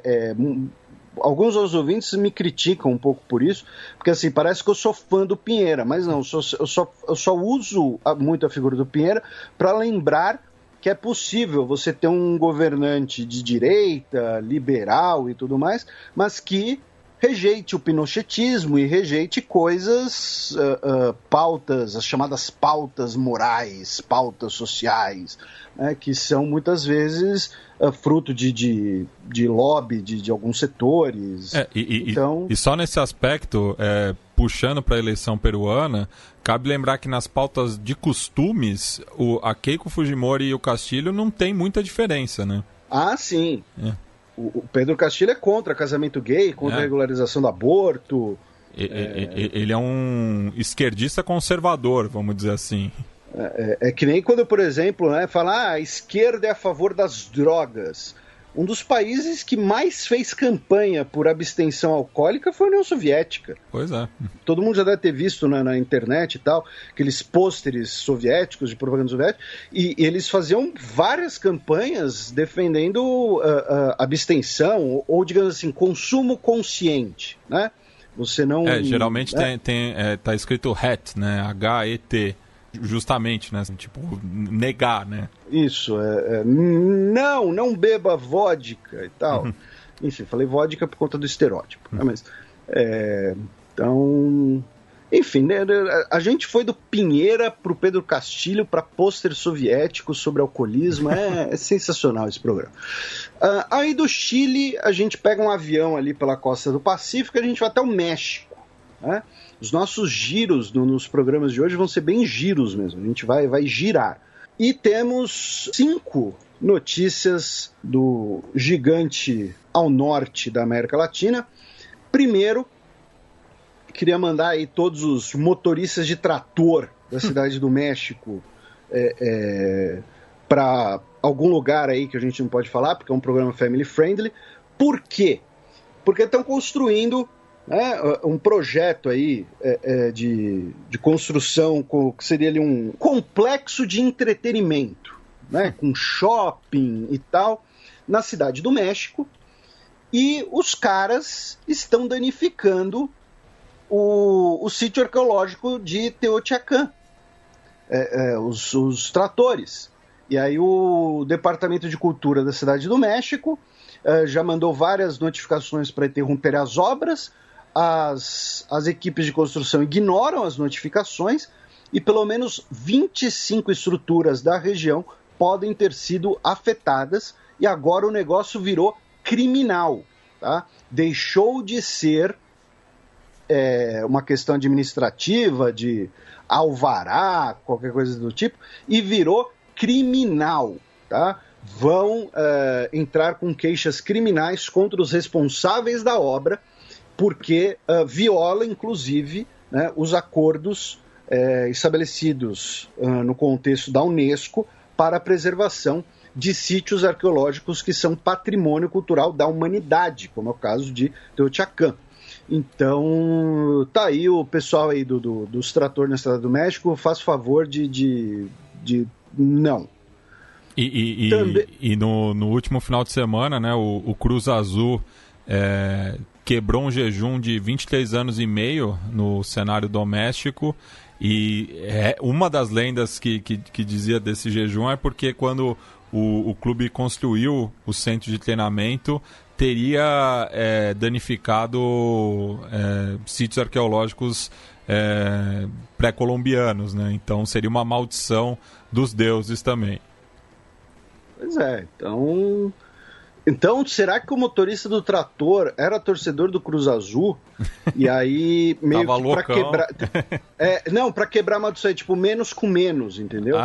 alguns dos ouvintes me criticam um pouco por isso, porque assim, parece que eu sou fã do Piñera, mas não, eu só uso muito a figura do Piñera para lembrar que é possível você ter um governante de direita, liberal e tudo mais, mas que rejeite o pinochetismo e rejeite coisas, pautas, as chamadas pautas morais, pautas sociais, né, que são muitas vezes fruto de lobby de alguns setores. E só nesse aspecto, puxando para a eleição peruana, cabe lembrar que nas pautas de costumes, a Keiko Fujimori e o Castillo não tem muita diferença, né? Ah, sim. O Pedro Castilho é contra casamento gay, contra a regularização do aborto. Ele é um esquerdista conservador, vamos dizer assim. É que nem quando, por exemplo, fala a esquerda é a favor das drogas. Um dos países que mais fez campanha por abstenção alcoólica foi a União Soviética. Pois é. Todo mundo já deve ter visto na internet e tal, aqueles pôsteres soviéticos, de propaganda soviética, e eles faziam várias campanhas defendendo abstenção, ou digamos assim, consumo consciente, né? Você não... geralmente tá escrito HET, né? H-E-T. Justamente, né? Tipo, negar, né? Isso, não beba vodka e tal. Enfim, falei vodka por conta do estereótipo. Mas, então... Enfim, né, a gente foi do Pinheira pro Pedro Castilho para pôster soviético sobre alcoolismo. É sensacional esse programa. Aí do Chile, a gente pega um avião ali pela costa do Pacífico e a gente vai até o México, né? Os nossos giros nos programas de hoje vão ser bem giros mesmo. A gente vai girar. E temos 5 notícias do gigante ao norte da América Latina. Primeiro, queria mandar aí todos os motoristas de trator da cidade do México para algum lugar aí que a gente não pode falar, porque é um programa family friendly. Por quê? Porque estão construindo um projeto aí de construção que seria ali um complexo de entretenimento, né, com shopping e tal, na cidade do México, e os caras estão danificando o sítio arqueológico de Teotihuacan, os tratores. E aí o Departamento de Cultura da cidade do México já mandou várias notificações para interromper as obras. As equipes de construção ignoram as notificações e pelo menos 25 estruturas da região podem ter sido afetadas, e agora o negócio virou criminal, tá? Deixou de ser uma questão administrativa, de alvará, qualquer coisa do tipo, e virou criminal, tá? Vão entrar com queixas criminais contra os responsáveis da obra, porque viola, inclusive, né, os acordos estabelecidos no contexto da Unesco para a preservação de sítios arqueológicos que são patrimônio cultural da humanidade, como é o caso de Teotihuacan. Então, tá aí o pessoal aí dos tratores na Estrada do México, faz favor de não. E no último final de semana, né, o Cruz Azul quebrou um jejum de 23 anos e meio no cenário doméstico, e uma das lendas que dizia desse jejum é porque quando o clube construiu o centro de treinamento, teria danificado sítios arqueológicos pré-colombianos, né? Então seria uma maldição dos deuses também. Pois é, então, será que o motorista do trator era torcedor do Cruz Azul? E aí, meio tava que pra loucão. quebrar... não, pra quebrar a maldição, tipo, menos com menos, entendeu?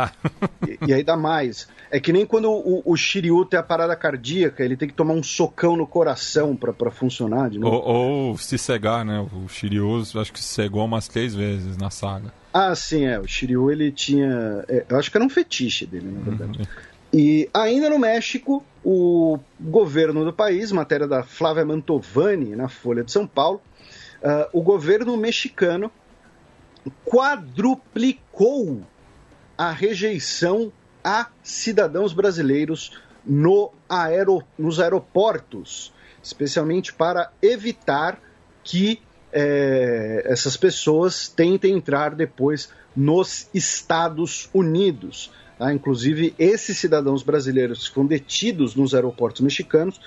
E aí dá mais. É que nem quando o Shiryu tem a parada cardíaca, ele tem que tomar um socão no coração pra funcionar de novo. Ou se cegar, né? O Shiryu, acho que se cegou umas 3 vezes na saga. Ah, sim, o Shiryu, ele tinha... eu acho que era um fetiche dele, na verdade. E ainda no México, o governo do país, matéria da Flávia Mantovani, na Folha de São Paulo, o governo mexicano quadruplicou a rejeição a cidadãos brasileiros nos aeroportos, especialmente para evitar que essas pessoas tentem entrar depois nos Estados Unidos. Inclusive, esses cidadãos brasileiros que foram detidos nos aeroportos mexicanos,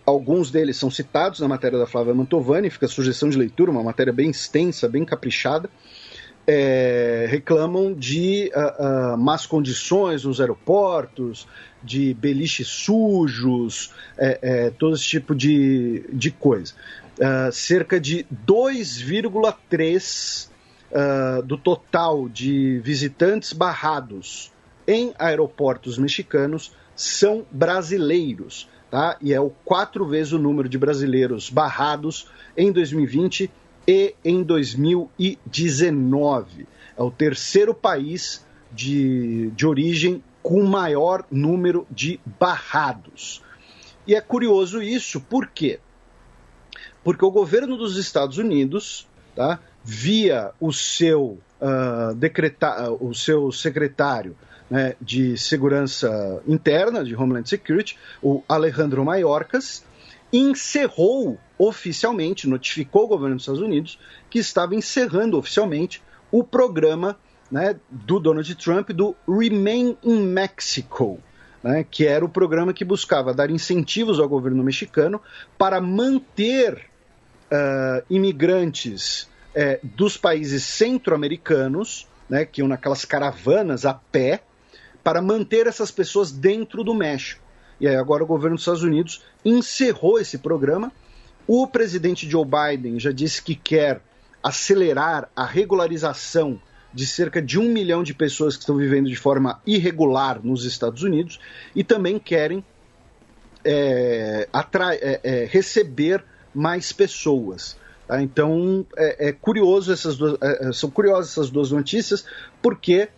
alguns deles são citados na matéria da Flávia Mantovani, fica a sugestão de leitura, uma matéria bem extensa, bem caprichada, reclamam de más condições nos aeroportos, de beliches sujos, todo esse tipo de coisa. Cerca de 2,3% do total de visitantes barrados em aeroportos mexicanos são brasileiros, tá? E é 4 vezes o número de brasileiros barrados em 2020 e em 2019. É o terceiro país de origem com maior número de barrados. E é curioso isso, por quê? Porque o governo dos Estados Unidos, tá, via o seu secretário, né, de Segurança Interna, de Homeland Security, o Alejandro Mayorkas, encerrou oficialmente, notificou o governo dos Estados Unidos que estava encerrando oficialmente o programa, né, do Donald Trump, do Remain in Mexico, né, que era o programa que buscava dar incentivos ao governo mexicano para manter imigrantes dos países centro-americanos, né, que iam naquelas caravanas a pé, para manter essas pessoas dentro do México. E aí agora o governo dos Estados Unidos encerrou esse programa. O presidente Joe Biden já disse que quer acelerar a regularização de cerca de 1 milhão de pessoas que estão vivendo de forma irregular nos Estados Unidos e também querem receber mais pessoas. Tá? Então, são curiosas essas duas notícias, porque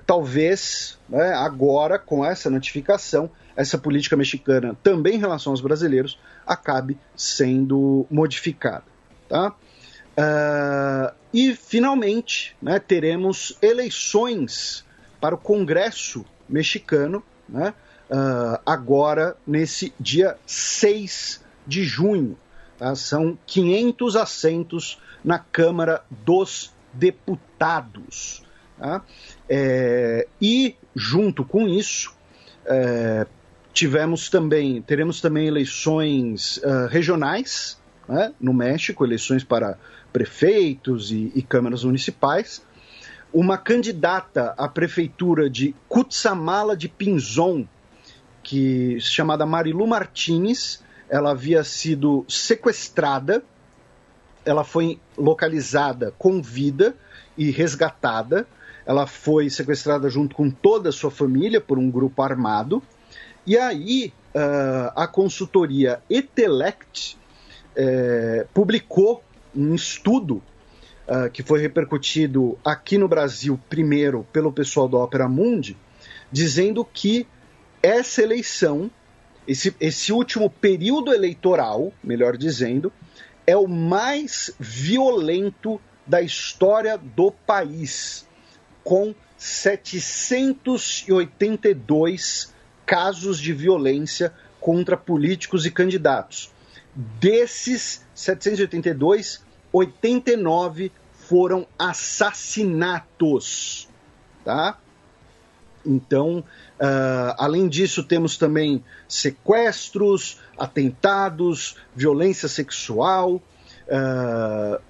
talvez, né, agora, com essa notificação, essa política mexicana, também em relação aos brasileiros, acabe sendo modificada. Tá? E, finalmente, né, teremos eleições para o Congresso mexicano, né, agora nesse dia 6 de junho. Tá? São 500 assentos na Câmara dos Deputados. Tá? E, junto com isso, teremos também eleições regionais, né, no México, eleições para prefeitos e câmaras municipais. Uma candidata à prefeitura de Cutzamala de Pinzón, chamada Marilu Martínez, ela havia sido sequestrada, ela foi localizada com vida e resgatada. Ela foi sequestrada junto com toda a sua família por um grupo armado. E aí a consultoria Etelect publicou um estudo que foi repercutido aqui no Brasil primeiro pelo pessoal do Opera Mundi, dizendo que essa eleição, esse último período eleitoral, melhor dizendo, é o mais violento da história do país, com 782 casos de violência contra políticos e candidatos. Desses 782, 89 foram assassinatos, tá? Então, além disso, temos também sequestros, atentados, violência sexual.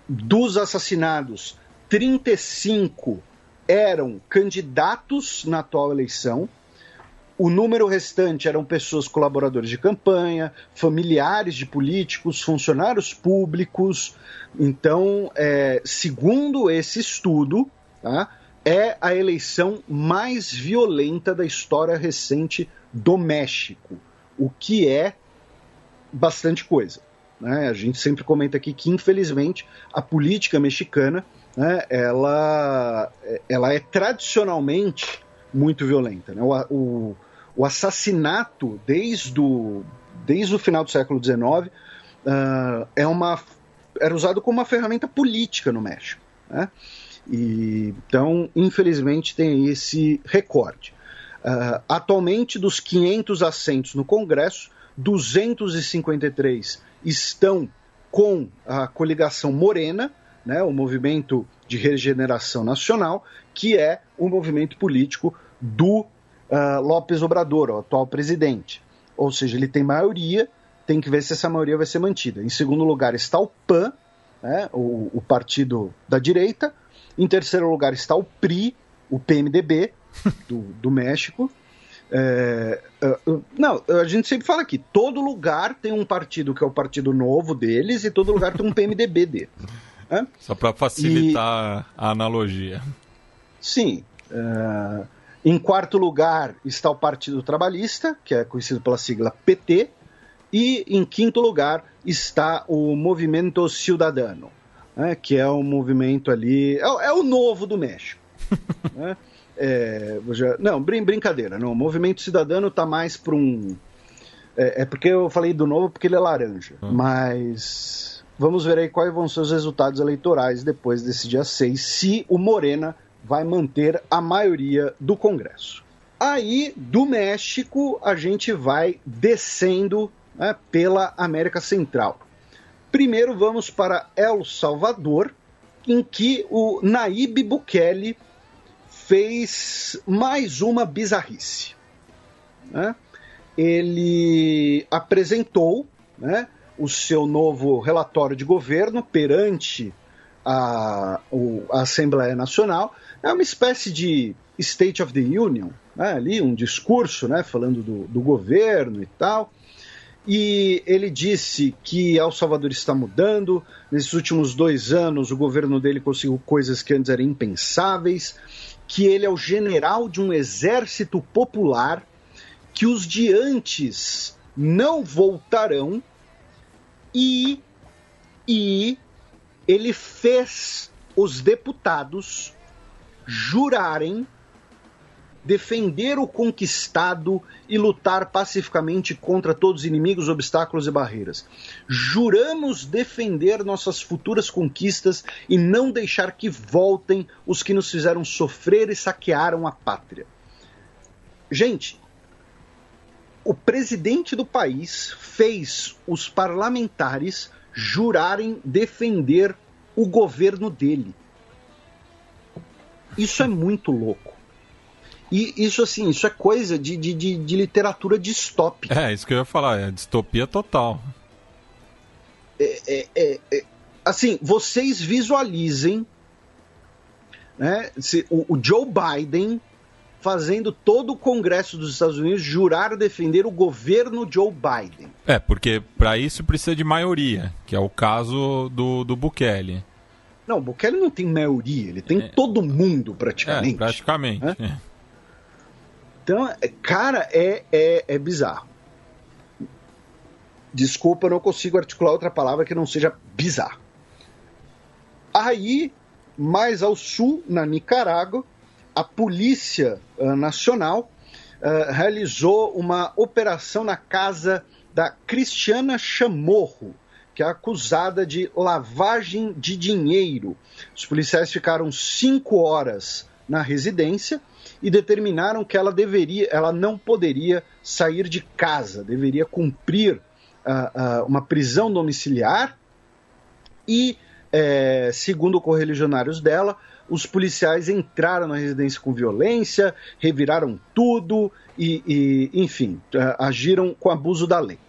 Dos assassinados, 35 eram candidatos na atual eleição. O número restante eram pessoas colaboradores de campanha, familiares de políticos, funcionários públicos. Então, segundo esse estudo, tá, é a eleição mais violenta da história recente do México, o que é bastante coisa. Né? A gente sempre comenta aqui que, infelizmente, a política mexicana, né, ela é tradicionalmente muito violenta. Né? O assassinato, desde o final do século XIX, era usado como uma ferramenta política no México. Né? Então, infelizmente, tem esse recorde. Atualmente, dos 500 assentos no Congresso, 253 estão com a coligação Morena, né, o Movimento de Regeneração Nacional, que é o movimento político do López Obrador, o atual presidente. Ou seja, ele tem maioria, tem que ver se essa maioria vai ser mantida. Em segundo lugar está o PAN, né, o partido da direita. Em terceiro lugar está o PRI, o PMDB, do México. Não, a gente sempre fala aqui, todo lugar tem um partido que é o partido novo deles e todo lugar tem um PMDB dele. Só para facilitar a analogia. Sim. Em quarto lugar está o Partido Trabalhista, que é conhecido pela sigla PT, e em quinto lugar está o Movimento Ciudadano, né, que é um movimento ali, é o novo do México. Né? Não, brincadeira, não, o Movimento Cidadano está mais para um... É porque eu falei do novo porque ele é laranja, mas vamos ver aí quais vão ser os resultados eleitorais depois desse dia 6, se o Morena vai manter a maioria do Congresso. Aí, do México, a gente vai descendo, né, pela América Central. Primeiro vamos para El Salvador, em que o Nayib Bukele fez mais uma bizarrice. Né? Ele apresentou, né, o seu novo relatório de governo perante a Assembleia Nacional. É uma espécie de State of the Union, né, ali um discurso, né, falando do governo e tal. E ele disse que El Salvador está mudando. Nesses últimos 2 anos, o governo dele conseguiu coisas que antes eram impensáveis, que ele é o general de um exército popular, que os de antes não voltarão, e ele fez os deputados jurarem defender o conquistado e lutar pacificamente contra todos os inimigos, obstáculos e barreiras. Juramos defender nossas futuras conquistas e não deixar que voltem os que nos fizeram sofrer e saquearam a pátria. Gente, o presidente do país fez os parlamentares jurarem defender o governo dele. Isso é muito louco. E isso, assim, isso é coisa de literatura distópica. É, isso que eu ia falar, é distopia total. Assim, vocês visualizem, né, o Joe Biden fazendo todo o Congresso dos Estados Unidos jurar defender o governo Joe Biden. Porque para isso precisa de maioria, que é o caso do Bukele. Não, o Bukele não tem maioria, ele tem todo mundo praticamente. Praticamente. Então, cara, é bizarro. Desculpa, eu não consigo articular outra palavra que não seja bizarro. Aí, mais ao sul, na Nicarágua, a Polícia Nacional realizou uma operação na casa da Cristiana Chamorro, que é acusada de lavagem de dinheiro. Os policiais ficaram 5 horas na residência e determinaram que ela não poderia sair de casa, deveria cumprir uma prisão domiciliar e, segundo correligionários dela, os policiais entraram na residência com violência, reviraram tudo e enfim, agiram com abuso da lei.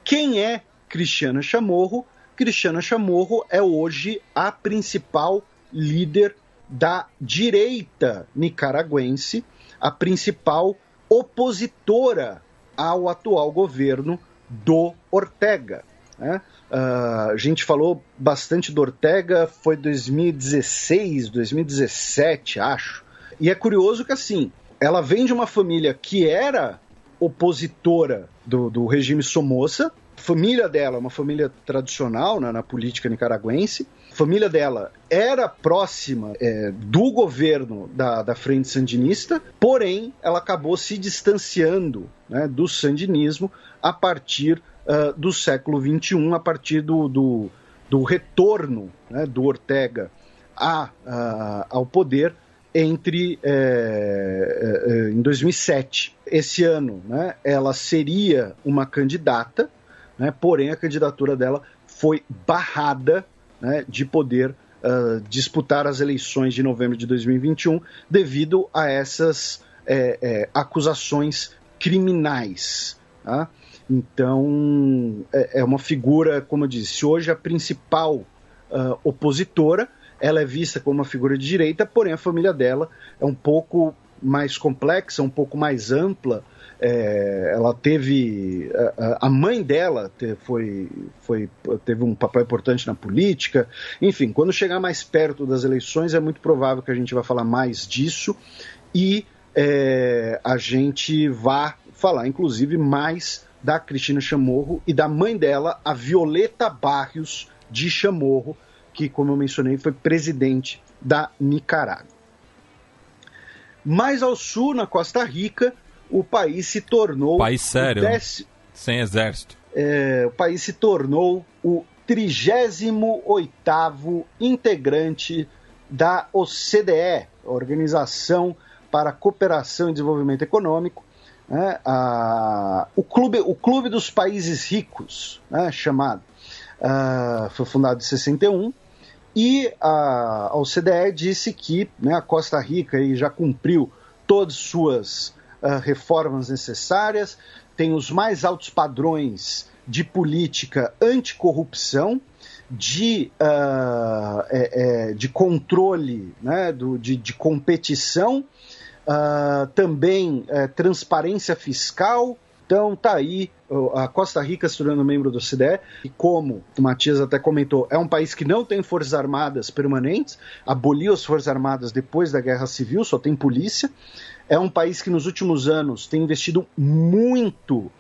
Quem é Cristiana Chamorro? Cristiana Chamorro é hoje a principal líder da direita nicaragüense, a principal opositora ao atual governo do Ortega. Né? A gente falou bastante do Ortega, foi 2016, 2017, acho. E é curioso que, assim, ela vem de uma família que era opositora do regime Somoza. A família dela é uma família tradicional na política nicaragüense. A família dela era próxima do governo da Frente Sandinista, porém ela acabou se distanciando, né, do sandinismo a partir do século XXI, a partir do retorno, né, do Ortega ao poder em 2007. Esse ano, né, ela seria uma candidata, né, porém a candidatura dela foi barrada, né, de poder disputar as eleições de novembro de 2021 devido a essas acusações criminais. Tá? Então, é uma figura, como eu disse, hoje a principal opositora. Ela é vista como uma figura de direita, porém a família dela é um pouco mais complexa, um pouco mais ampla. Ela teve... A mãe dela teve um papel importante na política. Enfim, quando chegar mais perto das eleições, é muito provável que a gente vai falar mais disso. E a gente vai falar, inclusive, mais da Cristina Chamorro e da mãe dela, a Violeta Barrios de Chamorro, que, como eu mencionei, foi presidente da Nicarágua. Mais ao sul, na Costa Rica, o país se tornou... País sério, sem exército. O país se tornou o 38º integrante da OCDE, Organização para a Cooperação e Desenvolvimento Econômico, né? O Clube dos Países Ricos, né? Chamado, foi fundado em 61, e a OCDE disse que, né, a Costa Rica aí já cumpriu todas suas reformas necessárias, tem os mais altos padrões de política anticorrupção, de controle, né, de competição, também transparência fiscal. Então tá aí a Costa Rica se tornando membro do OCDE, e como o Matias até comentou, é um país que não tem forças armadas permanentes, aboliu as forças armadas depois da Guerra Civil, só tem polícia. É um país que nos últimos anos tem investido muito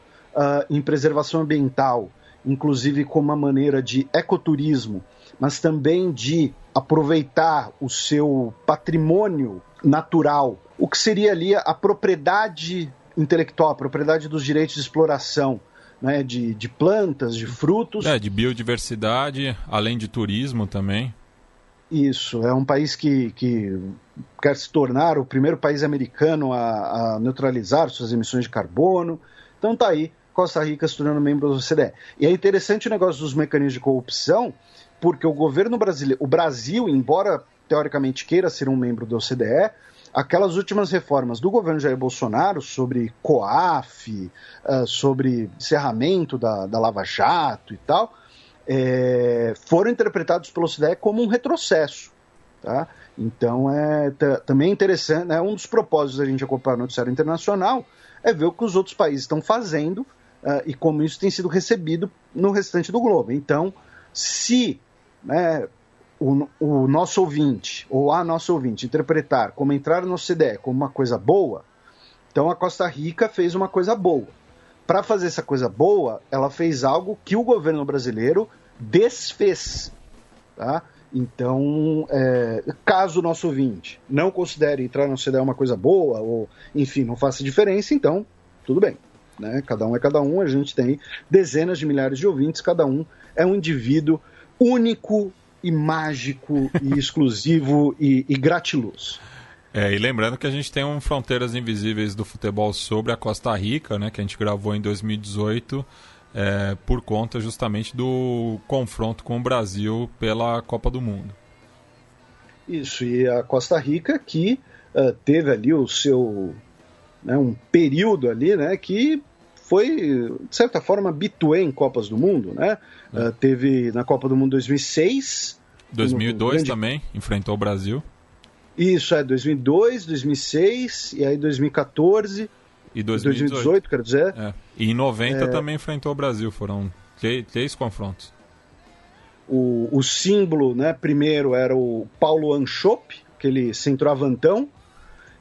em preservação ambiental, inclusive como uma maneira de ecoturismo, mas também de aproveitar o seu patrimônio natural, o que seria ali a propriedade intelectual, a propriedade dos direitos de exploração, né, de plantas, de frutos. De biodiversidade, além de turismo também. Isso, é um país que quer se tornar o primeiro país americano a neutralizar suas emissões de carbono. Então tá aí, Costa Rica se tornando membro do OCDE. E é interessante o negócio dos mecanismos de corrupção, porque o governo brasileiro, o Brasil, embora teoricamente queira ser um membro do OCDE, aquelas últimas reformas do governo Jair Bolsonaro sobre COAF, sobre encerramento da Lava Jato e tal, foram interpretados pelo OCDE como um retrocesso. Tá? Então, também é interessante, né? Um dos propósitos da gente acompanhar o noticiário internacional é ver o que os outros países estão fazendo e como isso tem sido recebido no restante do globo. Então, se, né, o nosso ouvinte, ou a nossa ouvinte, interpretar como entrar no OCDE como uma coisa boa, então a Costa Rica fez uma coisa boa. Para fazer essa coisa boa, ela fez algo que o governo brasileiro desfez. Tá? Então, caso o nosso ouvinte não considere entrar no OCDE uma coisa boa, ou, enfim, não faça diferença, então, tudo bem. Né? Cada um é cada um, a gente tem dezenas de milhares de ouvintes, cada um é um indivíduo único e mágico e exclusivo e gratiluz. E lembrando que a gente tem um Fronteiras Invisíveis do Futebol sobre a Costa Rica, né, que a gente gravou em 2018, por conta justamente do confronto com o Brasil pela Copa do Mundo. Isso, e a Costa Rica que teve ali o seu, né, um período ali, né, que foi, de certa forma, habitué em Copas do Mundo, né? Teve na Copa do Mundo 2006. 2002 também, enfrentou o Brasil. Isso, 2002, 2006, e aí 2014... E 2018, quero dizer. E em 90 também enfrentou o Brasil, foram 3 confrontos. O símbolo, né, primeiro era o Paulo Anchope, aquele centroavantão,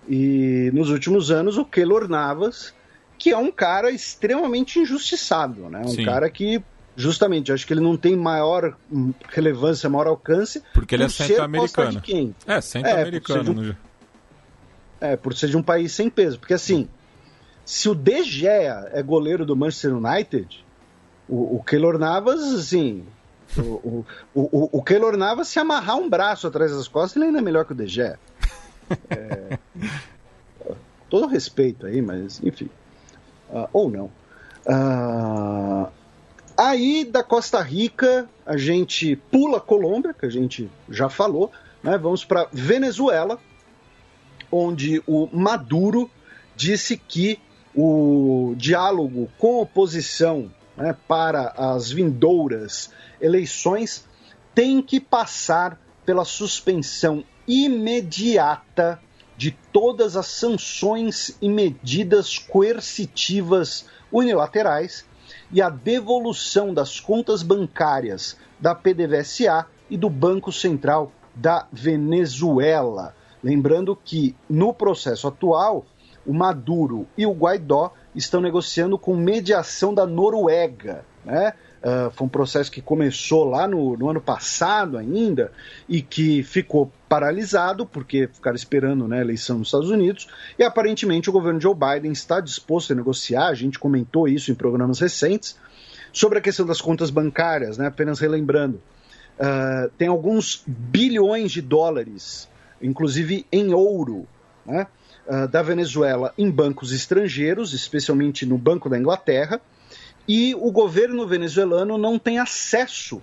e nos últimos anos o Keylor Navas, que é um cara extremamente injustiçado, né? Um cara que, justamente, acho que ele não tem maior relevância, maior alcance. Porque ele é centro-americano. Centro-americano. Por ser de um país sem peso. Porque, assim, se o De Gea é goleiro do Manchester United, o Keylor Navas, assim... O Keylor Navas, se amarrar um braço atrás das costas, ele ainda é melhor que o De Gea. Todo respeito aí, mas, enfim... ou não. Aí da Costa Rica a gente pula a Colômbia, que a gente já falou, né? Vamos para Venezuela, onde o Maduro disse que o diálogo com a oposição, né, para as vindouras eleições tem que passar pela suspensão imediata de todas as sanções e medidas coercitivas unilaterais e a devolução das contas bancárias da PDVSA e do Banco Central da Venezuela. Lembrando que, no processo atual, o Maduro e o Guaidó estão negociando com mediação da Noruega, né? Foi um processo que começou lá no ano passado ainda e que ficou paralisado porque ficaram esperando, né, a eleição nos Estados Unidos, e aparentemente o governo Joe Biden está disposto a negociar. A gente comentou isso em programas recentes, sobre a questão das contas bancárias, né, apenas relembrando. Tem alguns bilhões de dólares, inclusive em ouro, né, da Venezuela em bancos estrangeiros, especialmente no Banco da Inglaterra, e o governo venezuelano não tem acesso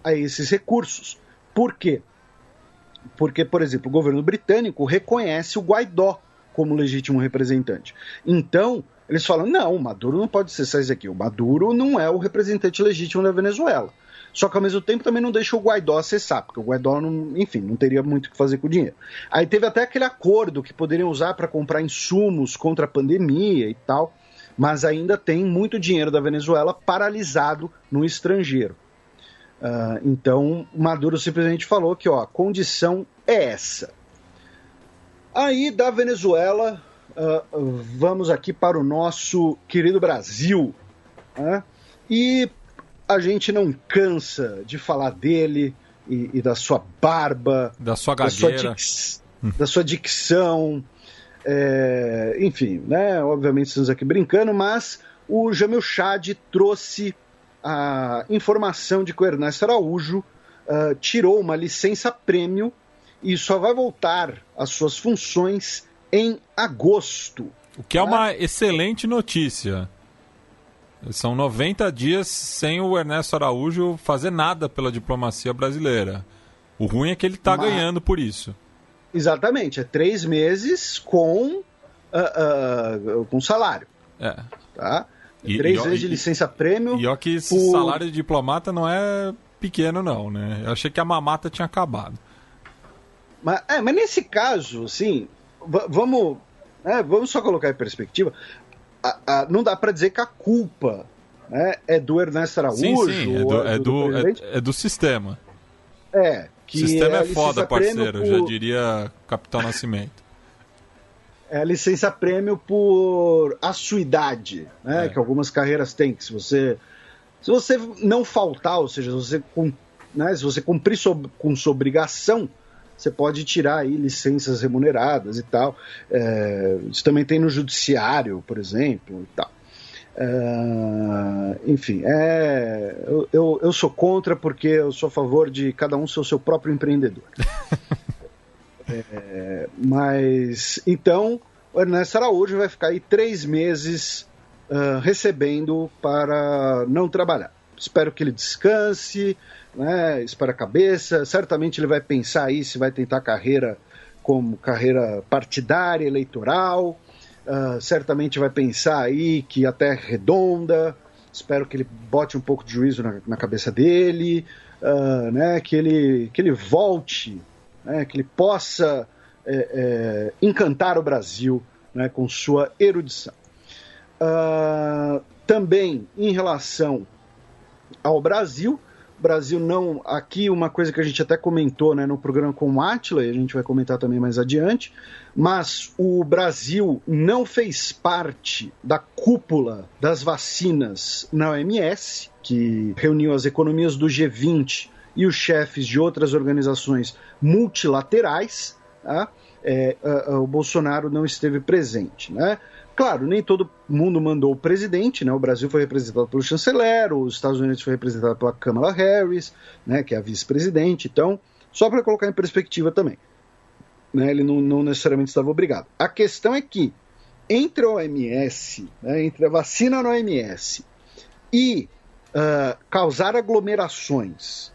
a esses recursos. Por quê? Porque, por exemplo, o governo britânico reconhece o Guaidó como legítimo representante. Então, eles falam, não, o Maduro não pode cessar isso aqui. O Maduro não é o representante legítimo da Venezuela. Só que, ao mesmo tempo, também não deixa o Guaidó acessar, porque o Guaidó, não teria muito o que fazer com o dinheiro. Aí teve até aquele acordo que poderiam usar para comprar insumos contra a pandemia e tal, mas ainda tem muito dinheiro da Venezuela paralisado no estrangeiro. Então, Maduro simplesmente falou que a condição é essa. Aí, da Venezuela, vamos aqui para o nosso querido Brasil. E a gente não cansa de falar dele e da sua barba, da sua gagueira, da sua dicção. Enfim, né? Obviamente estamos aqui brincando, mas o Jamil Chad trouxe a informação de que o Ernesto Araújo tirou uma licença-prêmio e só vai voltar às suas funções em agosto. O que é uma excelente notícia. São 90 dias sem o Ernesto Araújo fazer nada pela diplomacia brasileira. O ruim é que ele está ganhando por isso. Exatamente, 3 meses com salário. Tá? 3 vezes de licença-prêmio. E ó que esse salário de diplomata não é pequeno não, né? Eu achei que a mamata tinha acabado. Mas nesse caso, assim, vamos só colocar em perspectiva, não dá para dizer que a culpa, né, é do Ernesto Araújo. Sim, é do sistema. Que o sistema é foda, parceiro, já diria Capitão Nascimento. É a licença-prêmio por assuidade, né, que algumas carreiras têm, que se você não faltar, ou seja, se você cumprir com sua obrigação, você pode tirar aí licenças remuneradas e tal. Isso também tem no judiciário, por exemplo, e tal. Enfim, eu sou contra porque eu sou a favor de cada um ser o seu próprio empreendedor. Mas, então, o Ernesto Araújo vai ficar aí 3 meses recebendo para não trabalhar. Espero que ele descanse, né, espera a cabeça. Certamente ele vai pensar aí se vai tentar carreira como carreira partidária, eleitoral. Certamente vai pensar aí que a Terra é redonda. Espero que ele bote um pouco de juízo na cabeça dele, né, que ele volte, né, que ele possa encantar o Brasil, né, com sua erudição. Também em relação ao Brasil não, aqui uma coisa que a gente até comentou, né, no programa com o Átila, e a gente vai comentar também mais adiante, mas o Brasil não fez parte da cúpula das vacinas na OMS, que reuniu as economias do G20 e os chefes de outras organizações multilaterais. Tá? O Bolsonaro não esteve presente, né? Claro, nem todo mundo mandou o presidente, né? O Brasil foi representado pelo chanceler, os Estados Unidos foi representado pela Kamala Harris, né, que é a vice-presidente. Então, só para colocar em perspectiva também, né, ele não necessariamente estava obrigado. A questão é que, entre a OMS, né, entre a vacina na OMS e causar aglomerações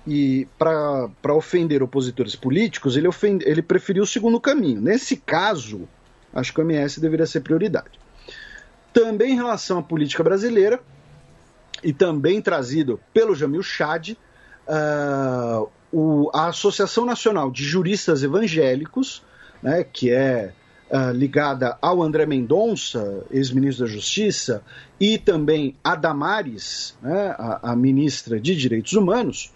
e para ofender opositores políticos, ele preferiu o segundo caminho. Nesse caso, acho que o OMS deveria ser prioridade. Também em relação à política brasileira, e também trazido pelo Jamil Chad, a Associação Nacional de Juristas Evangélicos, né, que é ligada ao André Mendonça, ex-ministro da Justiça, e também a Damares, né, a ministra de Direitos Humanos,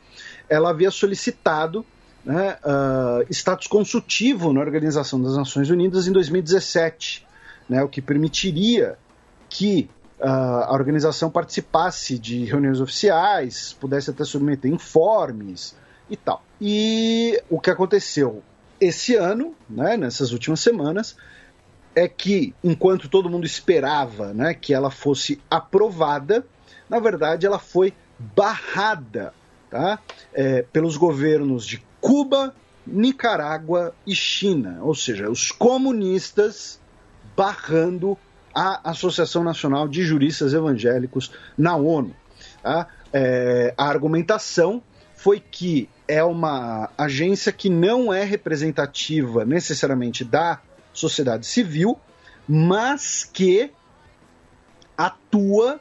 ela havia solicitado, né, status consultivo na Organização das Nações Unidas em 2017, né, o que permitiria que a organização participasse de reuniões oficiais, pudesse até submeter informes e tal. E o que aconteceu esse ano, né, nessas últimas semanas, é que, enquanto todo mundo esperava, né, que ela fosse aprovada, na verdade ela foi barrada, tá, pelos governos de Cuba, Nicarágua e China, ou seja, os comunistas barrando a Associação Nacional de Juristas Evangélicos na ONU. Tá? A argumentação foi que é uma agência que não é representativa necessariamente da sociedade civil, mas que atua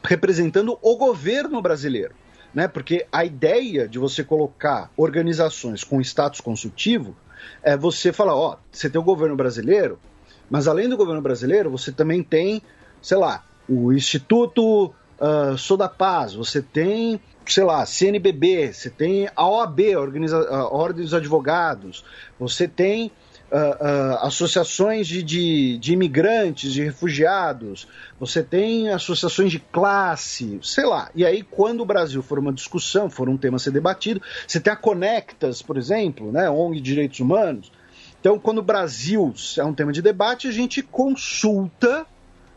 representando o governo brasileiro. Né? Porque a ideia de você colocar organizações com status consultivo é você falar, você tem o governo brasileiro, mas além do governo brasileiro, você também tem, sei lá, o Instituto Sou da Paz, você tem, sei lá, CNBB, você tem a OAB, a Ordem dos Advogados, você tem associações de imigrantes, de refugiados, você tem associações de classe, sei lá. E aí, quando o Brasil for uma discussão, for um tema a ser debatido, você tem a Conectas, por exemplo, né, ONG de Direitos Humanos. Então, quando o Brasil é um tema de debate, a gente consulta,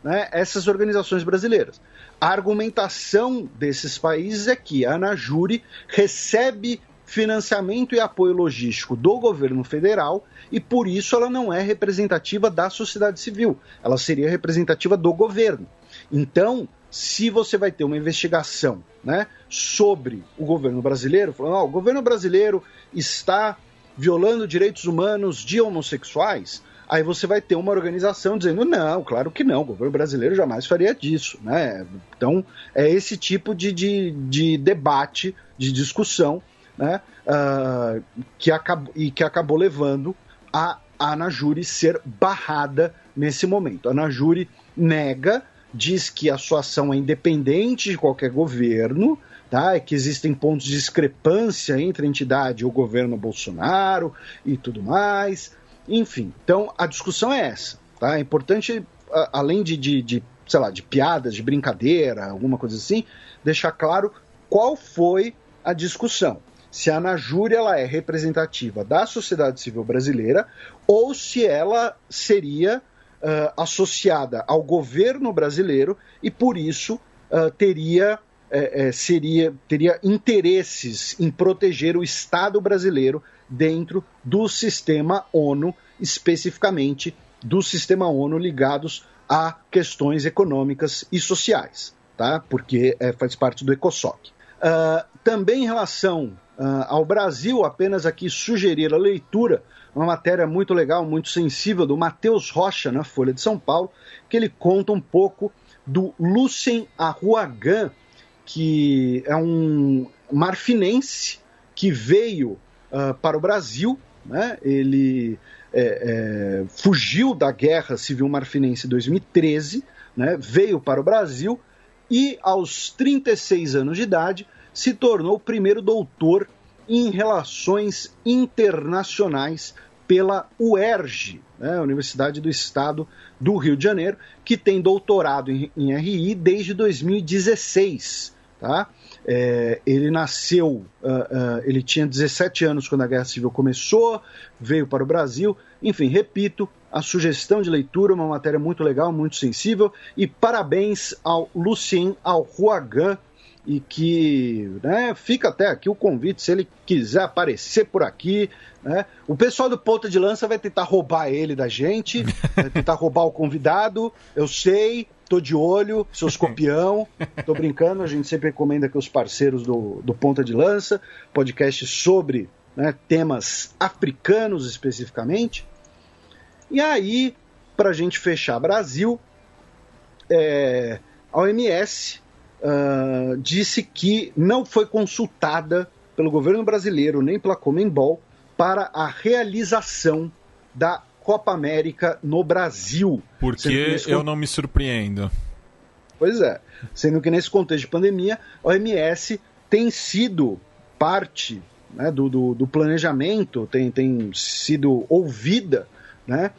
né, essas organizações brasileiras. A argumentação desses países é que a ANAJURI recebe financiamento e apoio logístico do governo federal e, por isso, ela não é representativa da sociedade civil. Ela seria representativa do governo. Então, se você vai ter uma investigação, né, sobre o governo brasileiro, falando, o governo brasileiro está violando direitos humanos de homossexuais, aí você vai ter uma organização dizendo, não, claro que não, o governo brasileiro jamais faria disso, né? Então, é esse tipo de debate, de discussão, né, que acabou levando a ANAJURI ser barrada nesse momento. A ANAJURI nega, diz que a sua ação é independente de qualquer governo, tá? É que existem pontos de discrepância entre a entidade e o governo Bolsonaro e tudo mais. Enfim, então a discussão é essa. Tá? É importante, além sei lá, de piadas, de brincadeira, alguma coisa assim, deixar claro qual foi a discussão. Se a ANAJURI ela é representativa da sociedade civil brasileira ou se ela seria associada ao governo brasileiro e, por isso, teria interesses em proteger o Estado brasileiro dentro do sistema ONU, especificamente do sistema ONU ligados a questões econômicas e sociais, tá? Porque faz parte do ECOSOC. Também em relação ao Brasil, apenas aqui sugerir a leitura, uma matéria muito legal, muito sensível, do Matheus Rocha, na Folha de São Paulo, que ele conta um pouco do Lucien Arouagan, que é um marfinense que veio para o Brasil, né? Ele fugiu da Guerra Civil Marfinense em 2013, né? Veio para o Brasil e, aos 36 anos de idade, se tornou o primeiro doutor em Relações Internacionais pela UERJ, né, Universidade do Estado do Rio de Janeiro, que tem doutorado em RI desde 2016. Tá? Ele nasceu, ele tinha 17 anos quando a Guerra Civil começou, veio para o Brasil. Enfim, repito, a sugestão de leitura, uma matéria muito legal, muito sensível, e parabéns ao Lucien Arouagan, e que, né, fica até aqui o convite, se ele quiser aparecer por aqui, né? O pessoal do Ponta de Lança vai tentar roubar ele da gente, vai tentar roubar o convidado, eu sei, tô de olho, seus copião, tô brincando, a gente sempre recomenda que os parceiros do Ponta de Lança, podcast sobre, né, temas africanos especificamente. E aí, pra gente fechar Brasil, a OMS disse que não foi consultada pelo governo brasileiro nem pela Conmebol para a realização da Copa América no Brasil. Porque eu não me surpreendo. Pois é, sendo que nesse contexto de pandemia, a OMS tem sido parte, né, do planejamento, tem sido ouvida, né,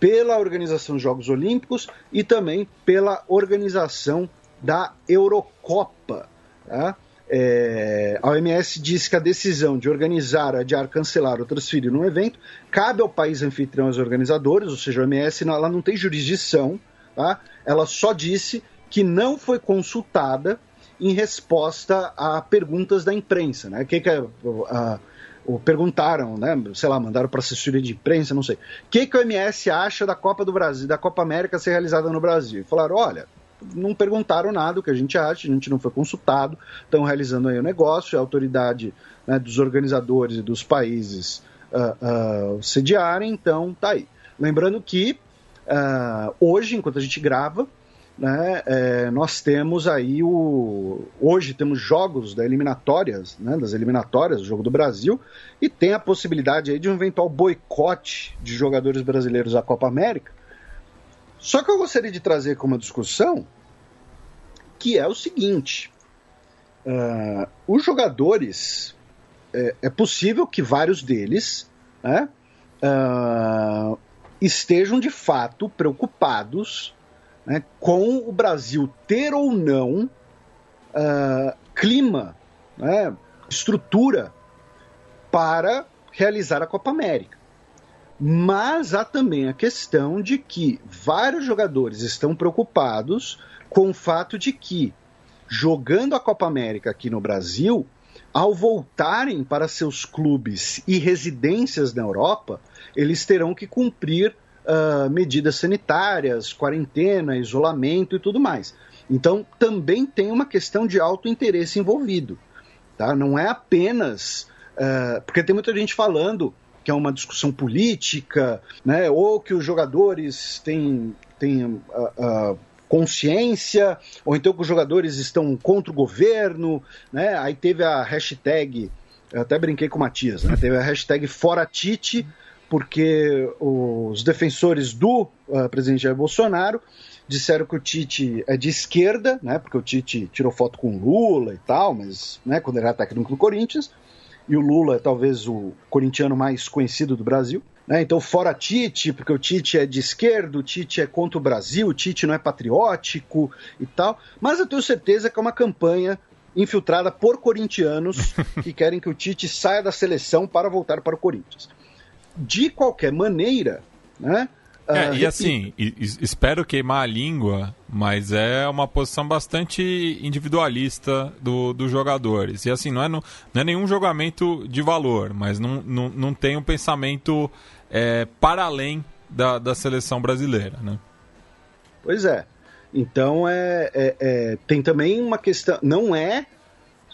pela organização dos Jogos Olímpicos e também pela organização da Eurocopa. Tá? A OMS disse que a decisão de organizar, adiar, cancelar ou transferir um evento cabe ao país anfitrião e aos organizadores, ou seja, a OMS ela não tem jurisdição, tá? Ela só disse que não foi consultada em resposta a perguntas da imprensa, né? Perguntaram, né? Sei lá, mandaram para a assessoria de imprensa, não sei. O que a OMS acha da Copa do Brasil, da Copa América ser realizada no Brasil? E falaram, olha, não perguntaram nada o que a gente acha, a gente não foi consultado, estão realizando aí o negócio, a autoridade, né, dos organizadores e dos países sediarem, então tá aí. Lembrando que hoje, enquanto a gente grava, né, nós temos aí hoje temos jogos das eliminatórias do Jogo do Brasil, e tem a possibilidade aí de um eventual boicote de jogadores brasileiros à Copa América. Só que eu gostaria de trazer como uma discussão que é o seguinte, os jogadores, é possível que vários deles, né, estejam de fato preocupados, né, com o Brasil ter ou não clima, né, estrutura para realizar a Copa América. Mas há também a questão de que vários jogadores estão preocupados com o fato de que, jogando a Copa América aqui no Brasil, ao voltarem para seus clubes e residências na Europa, eles terão que cumprir medidas sanitárias, quarentena, isolamento e tudo mais. Então, também tem uma questão de alto interesse envolvido. Tá? Não é apenas... porque tem muita gente falando que é uma discussão política, né? Ou que os jogadores têm consciência, ou então que os jogadores estão contra o governo, né? Aí teve a hashtag, eu até brinquei com o Matias, né? Teve a hashtag Fora Tite, porque os defensores do presidente Jair Bolsonaro disseram que o Tite é de esquerda, né? Porque o Tite tirou foto com o Lula e tal, mas, né, quando ele era técnico do Corinthians, e o Lula é talvez o corintiano mais conhecido do Brasil, né? Então fora Tite, porque o Tite é de esquerda, o Tite é contra o Brasil, o Tite não é patriótico e tal, mas eu tenho certeza que é uma campanha infiltrada por corintianos que querem que o Tite saia da seleção para voltar para o Corinthians. De qualquer maneira, né? E assim, espero queimar a língua, mas é uma posição bastante individualista dos jogadores. E assim, não é nenhum julgamento de valor, mas não tem um pensamento para além da seleção brasileira, né? Pois é. Então, tem também uma questão... Não é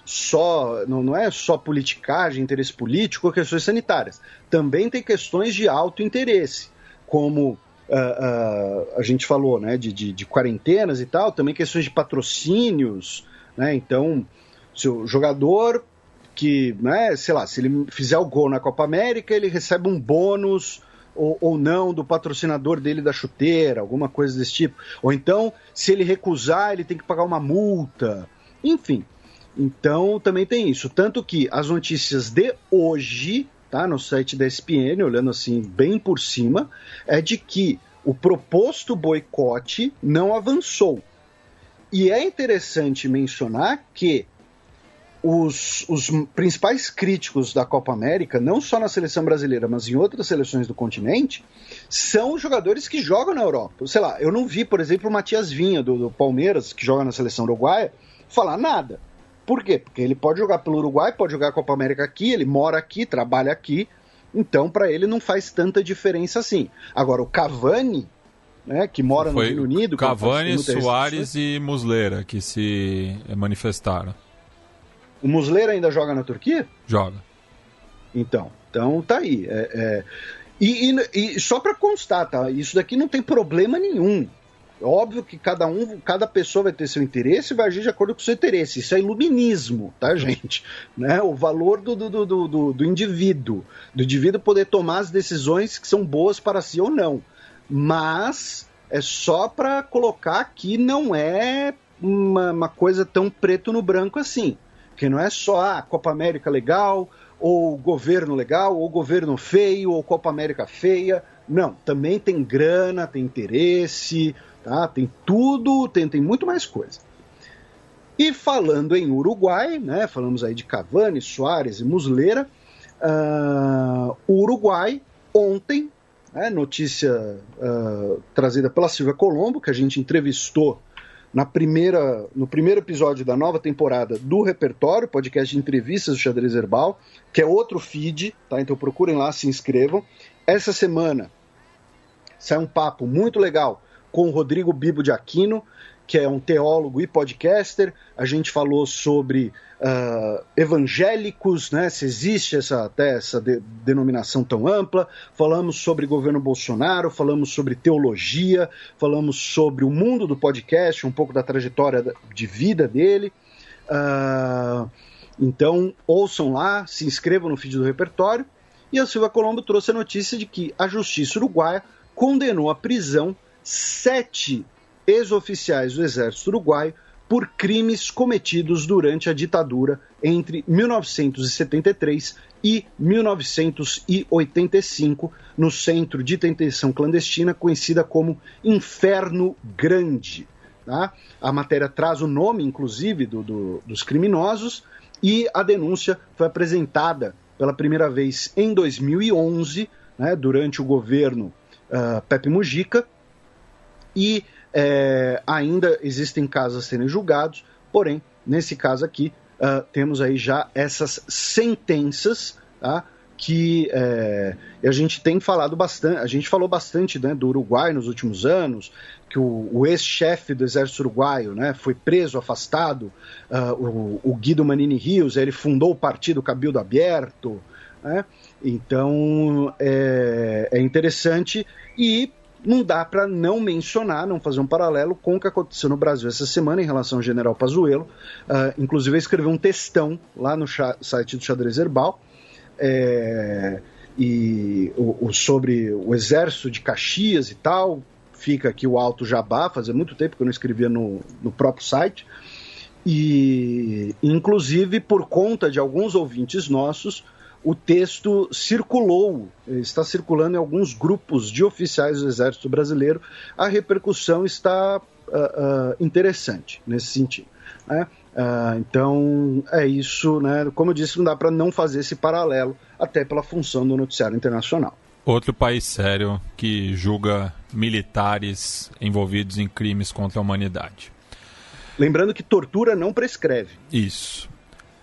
só politicagem, interesse político ou questões sanitárias. Também tem questões de alto interesse, como a gente falou, né, de quarentenas e tal, também questões de patrocínios, né? Então, se o jogador que, né, sei lá, se ele fizer o gol na Copa América, ele recebe um bônus ou não do patrocinador dele da chuteira, alguma coisa desse tipo. Ou então, se ele recusar, ele tem que pagar uma multa. Enfim. Então, também tem isso. Tanto que as notícias de hoje, tá, no site da ESPN, olhando assim bem por cima, é de que o proposto boicote não avançou. E é interessante mencionar que os principais críticos da Copa América, não só na seleção brasileira, mas em outras seleções do continente, são jogadores que jogam na Europa. Sei lá, eu não vi, por exemplo, o Matias Vinha, do Palmeiras, que joga na seleção uruguaia, falar nada. Por quê? Porque ele pode jogar pelo Uruguai, pode jogar a Copa América aqui, ele mora aqui, trabalha aqui, então para ele não faz tanta diferença assim. Agora, o Cavani, né, que mora no Reino Unido... Cavani, Soares e Muslera que se manifestaram. O Muslera ainda joga na Turquia? Joga. Então tá aí. E só para constar, tá? Isso daqui não tem problema nenhum. Óbvio que cada pessoa vai ter seu interesse e vai agir de acordo com o seu interesse. Isso é iluminismo, tá, gente? Né? O valor do indivíduo. Do indivíduo poder tomar as decisões que são boas para si ou não. Mas é só para colocar que não é uma coisa tão preto no branco assim. Que não é só a Copa América legal, ou governo legal, ou governo feio, ou Copa América feia. Não, também tem grana, tem interesse, tá? Tem tudo, tem muito mais coisa. E falando em Uruguai, né, falamos aí de Cavani, Suárez e Muslera, o Uruguai ontem, notícia trazida pela Silvia Colombo, que a gente entrevistou no primeiro episódio da nova temporada do Repertório, podcast de entrevistas do Xadrez Herbal, que é outro feed, tá? Então procurem lá, se inscrevam. Essa semana sai um papo muito legal com o Rodrigo Bibo de Aquino, que é um teólogo e podcaster. A gente falou sobre evangélicos, né, se existe essa denominação tão ampla. Falamos sobre governo Bolsonaro, falamos sobre teologia, falamos sobre o mundo do podcast, um pouco da trajetória de vida dele. Então, ouçam lá, se inscrevam no feed do Repertório. E a Silvia Colombo trouxe a notícia de que a Justiça Uruguaia condenou à prisão 7 ex-oficiais do Exército Uruguaio por crimes cometidos durante a ditadura entre 1973 e 1985, no centro de detenção clandestina conhecida como Inferno Grande. Tá? A matéria traz o nome, inclusive, dos criminosos, e a denúncia foi apresentada pela primeira vez em 2011, né, durante o governo Pepe Mujica, e ainda existem casos a serem julgados, porém, nesse caso aqui, temos aí já essas sentenças, tá, que a gente tem falado bastante, a gente falou bastante, né, do Uruguai nos últimos anos, que o ex-chefe do Exército Uruguaio, né, foi preso, afastado, o Guido Manini Rios, ele fundou o partido Cabildo Aberto, né, então é interessante e não dá para não mencionar, não fazer um paralelo com o que aconteceu no Brasil essa semana em relação ao general Pazuello. Inclusive, ele escreveu um textão lá no site do Xadrez Herbal sobre o exército de Caxias e tal. Fica aqui o alto jabá, fazia muito tempo que eu não escrevia no próprio site. E, inclusive, por conta de alguns ouvintes nossos, o texto está circulando em alguns grupos de oficiais do Exército Brasileiro. A repercussão está interessante nesse sentido, né? Então é isso, né? Como eu disse, não dá para não fazer esse paralelo, até pela função do noticiário internacional. Outro país sério que julga militares envolvidos em crimes contra a humanidade. Lembrando que tortura não prescreve. Isso.